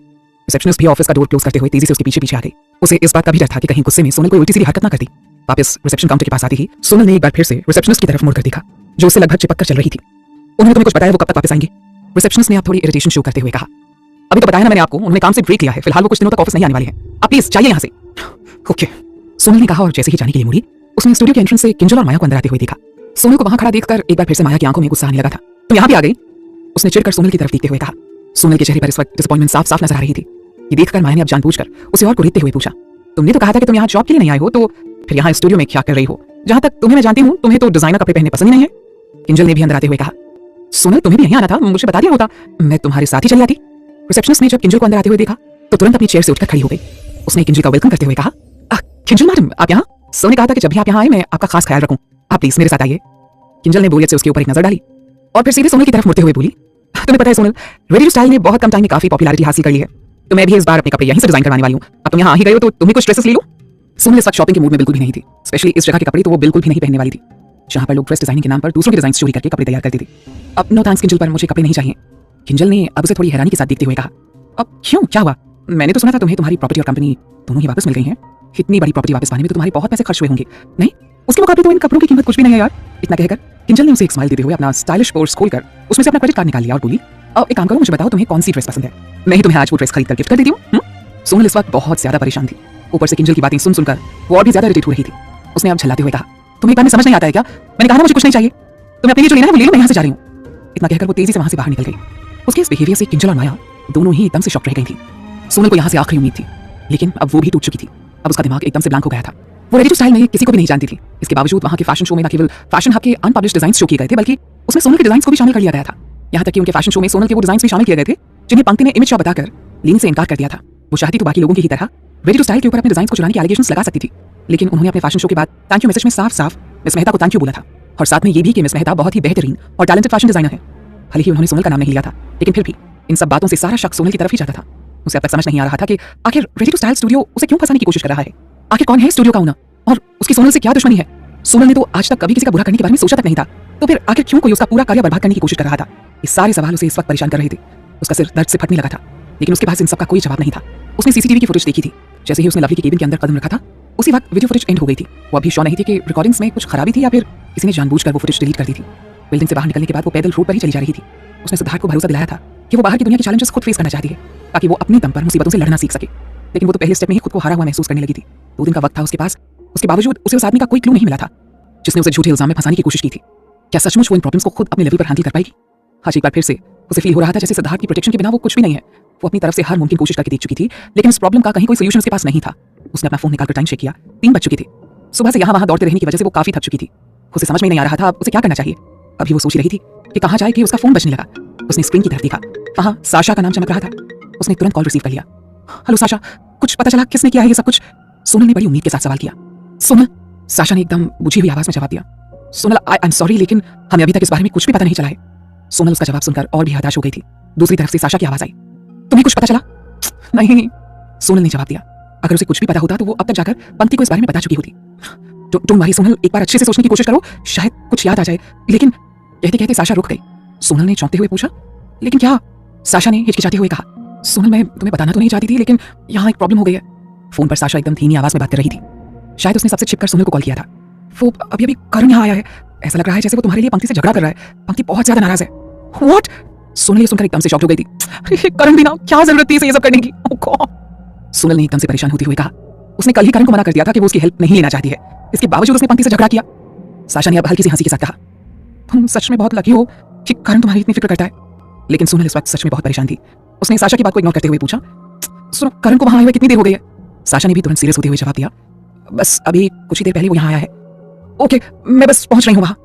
रिसेप्शनिस्ट भी ऑफिस का डोर क्लोज करते हुए तेजी से उसके पीछे पीछे आ गई। उसे इस बात का भी डर था कि कहीं गुस्से में सोनल कोई उल्टी सीधी हरकत ना कर दी। वापस रिसेप्शन काउंटर के पास आती ही सोनल ने एक बार फिर से रिसेप्शनिस्ट की तरफ मुड़कर देखा जो उससे लगभग चिपक कर चल रही थी। उन्होंने तुम्हें कुछ बताया वो कब तक वापस आएंगे? रिसेप्शनिस्ट ने आप थोड़ी इरिटेशन शो करते हुए कहा, अभी तो बताया ना मैंने आपको, उन्होंने काम से ब्रेक लिया है, फिलहाल वो कुछ दिनों तक ऑफिस नहीं आने वाले हैं, आप प्लीज जाइए यहाँ से। ओके, सोनल ने कहा और जैसे ही जाने के लिए मुड़ी उसने स्टूडियो के एंट्रेंस से किंजल और माया को अंदर आते हुए देखा। सोनल को वहां खड़ा देखकर एक बार फिर से माया की आंखों में गुस्सा आने लगा था। तुम यहाँ भी आ गई? उसने चिढ़कर सोनल की तरफ देखते हुए कहा। सोनल के चेहरे पर इस वक्त डिसअपॉइंटमेंट साफ साफ नजर आ रही थी। ये देखकर माया ने अब जानबूझकर उसे और कुरेदते हुए पूछा, तुमने तो कहा था कि तुम यहाँ जॉब के लिए नहीं आए हो, तो फिर यहाँ स्टूडियो में क्या कर रही हो? जहां तक तुम्हें मैं जानती हूँ तुम्हें तो डिजाइनर कपड़े पहनने पसंद ही नहीं है। किंजल ने भी अंदर आते हुए कहा, सोनल तुम्हें भी यहीं आना था, मुझे बता दिया होता, मैं तुम्हारे साथ ही चली आती। रिसेप्शनिस्ट ने जब किंजल को अंदर आते हुए देखा तो तुरंत अपनी चेयर से उठकर खड़ी हो गई। उसने किंजल का वेलकम करते हुए कहा, किंजल मैडम आप यहाँ? सोनल ने कहा था कि जब भी आप यहाँ आए मैं आपका खास ख्याल रखूं, आप प्लीज मेरे साथ आइए। किंजल ने बोरियत से उसके ऊपर एक नजर डाली और फिर सीधे सोनल की तरफ मुड़ते हुए बोली, तुम्हें पता है सोनल, रेडी टू स्टाइल ने बहुत कम टाइम में काफी पॉपुलैरिटी हासिल कर ली है, तो मैं भी इस बार अपने कपड़े यहीं से डिजाइन करवाने वाली हूँ। अब तुम यहाँ आ ही गए हो तो तुम्हें कुछ ड्रेसेस ले लो। सोनल इस वक्त शॉपिंग के मूड में बिल्कुल भी नहीं थी। स्पेशली इस जगह के कपड़े तो वो बिल्कुल भी नहीं पहनने वाली थी जहाँ पर लोग ड्रेस डिजाइनिंग के नाम पर दूसरों के डिजाइन चोरी करके कपड़े तैयार करती थी। अब नो थैंक्स किंजल, पर मुझे कपड़े नहीं चाहिए। किंजल ने अब उसे थोड़ी हैरानी के साथ देखते हुए कहा, अब क्यों, क्या हुआ? मैंने तो सुना था तुम्हें तुम्हारी प्रॉपर्टी और कंपनी दोनों ही वापस मिल गई हैं। इतनी बड़ी प्रॉपर्टी वापस पाने में तो तुम्हारे बहुत पैसे खर्च हुए होंगे। नहीं, उसके मुकाबले तो इन कपड़ों की कीमत कुछ भी नहीं है यार। इतना कहकर किंजल ने उसे एक स्माइल देते हुए अपना स्टाइलिश पर्स खोलकर उसमें से अपना क्रेडिट कार्ड निकाल लिया और बोली, अब एक काम करो, मुझे बताओ तुम्हें कौन सी ड्रेस पसंद है, मैं ही तुम्हें आज वो ड्रेस खरीद कर गिफ्ट कर देती हूँ। सोनल इस वक्त बहुत ज्यादा परेशान थी। ऊपर से किंजल की बातें सुन सुनकर वो और भी ज्यादा इरिटेट हो रही थी। उसने अब झल्लाते हुए कहा, तुम्हें एक बार में समझ नहीं आता है क्या? मैंने कहा ना मुझे कुछ नहीं चाहिए, तुम्हें अपने लिए जो लेना है वो ले लो, मैं यहाँ से जा रही हूँ। इतना कहकर वो तेजी से वहां से बाहर निकल गई। उसके इस बिहेवियर से किंजल और माया दोनों ही एकदम से शॉक रह गई थी। सोनल को यहाँ से आखिरी उम्मीद थी, लेकिन अब वो भी टूट चुकी थी। अब उसका दिमाग एकदम से ब्लैंक हो गया था। वो रेडी टू स्टाइल में किसी को भी नहीं जानती थी। इसके बावजूद वहां के फैशन शो में न केवल फैशन हब के अनपब्लिश्ड डिजाइन शो किए गए थे, बल्कि उसमें सोनल के डिजाइन को भी शामिल कर लिया गया था। यहाँ तक कि उनके फैशन शो में सोनल के वो डिजाइन भी शामिल किए गए थे जिन्हें पंक्ति ने इमेज शॉ बताकर लेने से इनकार कर दिया था। वो चाहती तो बाकी लोगों की ही तरह रेडी टू स्टाइल के ऊपर अपने डिजाइन को चुराने के एलिगेशंस लगा सकती थी, लेकिन उन्होंने अपने फैशन शो के बाद थैंक यू मैसेज में साफ साफ मिस मेहता को थैंक यू बोला था, और साथ में ये भी कि मिस मेहता बहुत ही बेहतरीन और टैलेंटेड फैशन डिजाइनर है। भले ही उन्होंने सोनल का नाम नहीं लिया था, लेकिन फिर भी इन सब बातों से सारा शक सोनल की तरफ ही जाता था। उसे अब तक समझ नहीं आ रहा था कि आखिर रेडी टू स्टाइल स्टूडियो उसे क्यों फंसाने की कोशिश कर रहा है। आखिर कौन है स्टूडियो का ओनर, और उसकी सोनल से क्या दुश्मनी है? सोनल ने तो आज तक कभी किसी का बुरा करने के बारे में सोचा तक नहीं था, तो फिर आखिर क्यों कोई उसका पूरा कार्य बर्बाद करने की कोशिश कर रहा था? ये सारे सवाल उसे इस वक्त परेशान कर रहे थे। उसका सिर दर्द से फटने लगा था, लेकिन उसके पास इन सब का कोई जवाब नहीं था। उसने सीसीटीवी की फुटेज देखी थी। जैसे ही उसने लवली के केबिन के अंदर कदम रखा था, उसी वक्त वीडियो फुटेज एंड हो गई थी। वो अभी श्योर नहीं थी कि रिकॉर्डिंग्स में कुछ खराबी थी या फिर किसी ने जानबूझकर वो फुटेज डिलीट कर दी थी। बिल्डिंग से बाहर निकलने के बाद वो पैदल रोड पर ही चली जा रही थी। उसने सिद्धार्थ को भरोसा दिलाया था कि वो बाहर की दुनिया के चैलेंजेस खुद फेस करना चाहती है, ताकि वो अपने दम पर मुसीबतों से लड़ना सीख सके। लेकिन वो तो पहले स्टेप में ही खुद को हारा हुआ महसूस करने लगी थी। 2 दिन का वक्त था उसके पास, उसके बावजूद उसे उस आदमी का कोई क्लू नहीं मिला था जिसने उसे झूठे इल्जाम में फंसाने की कोशिश की थी। क्या सचमुच वो इन प्रॉब्लम्स को खुद अपने लेवल पर हैंडल कर पाएगी? आज एक बार फिर से उसे फील हो रहा था जैसे सिद्धार्थ की प्रोटेक्शन के बिना वो कुछ भी नहीं है। वो अपनी तरफ से हर मुमकिन कोशिश करके देख चुकी थी, लेकिन इस प्रॉब्लम का कहीं कोई सोल्यूशन उसके पास नहीं था। उसने अपना फोन निकालकर टाइम चेक किया। 3 बज चुके थे। सुबह से यहाँ वहाँ दौड़ते रहने की वजह से वो काफी थक चुकी थी। उसे समझ में नहीं आ रहा था अब उसे क्या करना चाहिए। अभी वो सोच रही थी कि कहाँ जाए कि उसका फोन बजने लगा। उसने स्क्रीन की तरफ देखा, वहाँ साशा का नाम चमक रहा था। उसने तुरंत कॉल रिसीव कर लिया। हेलो साशा, कुछ पता चला किसने किया है ये सब कुछ? सोनल ने बड़ी उम्मीद के साथ सवाल किया। सोनल, साशा ने एकदम बुझी हुई आवाज में जवाब दिया। सोनल, आई एम सॉरी, लेकिन हमें अभी तक इस बारे में कुछ भी पता नहीं चला है। सोनल उसका जवाब सुनकर और भी हताश हो गई थी। दूसरी तरफ से साशा की आवाज आई। तुम्हें कुछ पता चला? नहीं, सोनल ने जवाब दिया। अगर उसे कुछ भी पता होता तो वो अब तक जाकर पंक्ति को इस बारे में बता चुकी होती। डोंट वरी सोनल, एक बार अच्छे से सोचने की कोशिश करो, शायद कुछ याद आ जाए। लेकिन कहते कहते साशा रुक गई। सोनल ने चौंकते हुए पूछा, लेकिन क्या? साशा ने हिचकिचाते हुए कहा, सोनल, मैं तुम्हें बताना तो नहीं चाहती थी, लेकिन यहाँ एक प्रॉब्लम हो गई है। फोन पर साशा एकदम धीमी आवाज में बात कर रही थी। शायद उसने सबसे छिपकर सोनल को कॉल किया था। वो अभी अभी करण यहाँ आया है। ऐसा लग रहा है जैसे वो तुम्हारे लिए पंक्ति से झगड़ा कर रहा है। पंक्ति बहुत ज्यादा नाराज है। व्हाट? सोनल ये सुनकर एकदम से शॉक हो गई थी। अरे करण भी ना, क्या जरूरत थी इसे ये सब करने की? ओह गॉड। सोनल ने एकदम से परेशान होते हुए कहा, उसने कल ही करण को मना कर दिया था कि वो उसकी हेल्प नहीं लेना चाहती है। इसके बावजूद उसने पंक्ति से झगड़ा किया। साशा ने अब हल्की सी हंसी के साथ कहा, तुम सच में बहुत लकी हो कि करण तुम्हारी इतनी फिक्र करता है। लेकिन सोनल इस वक्त सच में बहुत परेशान थी। उसने साशा की बात को इग्नोर करते हुए पूछा, सुनो, करण को वहां आए हुए कितनी देर हो गई है? साशा ने भी तुरंत सीरियस होते हुए जवाब दिया, बस अभी कुछ ही देर पहले वो यहाँ आया है। ओके, मैं बस पहुंच रही हूँ वहां।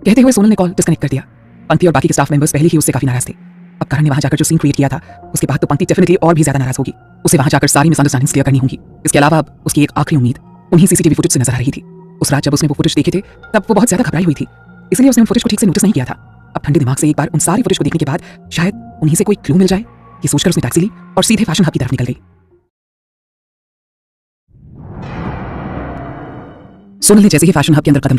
कहते हुए सोनल ने कॉल डिस्कनेक्ट कर दिया। पंक्ति और बाकी के स्टाफ मेंबर्स पहले ही उससे काफी नाराज थे। अब करण ने वहां जाकर जो सीन क्रिएट किया था, उसके बाद तो पंक्ति डेफिनेटली और भी ज्यादा नाराज होगी। उसे वहां जाकर सारी मिसअंडरस्टैंडिंग्स क्लियर करनी होगी। इसके अलावा अब उसकी एक आखिरी उम्मीद उन्हीं सीसीटीवी फुटेज से नजर आ रही थी। उस रात जब उसने वो फुटेज देखे थे, तब वो बहुत ज्यादा घबराई हुई थी, इसलिए उसने उन फुटेज को ठीक से नोटिस नहीं किया था। अब ठंडे दिमाग से एक बार उन सारी फुटेज को देखने के बाद शायद उन्हीं से कोई क्लू मिल जाए, ये सोचकर उसने टैक्सी ली और सीधे फैशन हब की तरफ निकल गई। सोनल ने जैसे ही फैशन हब के अंदर कदम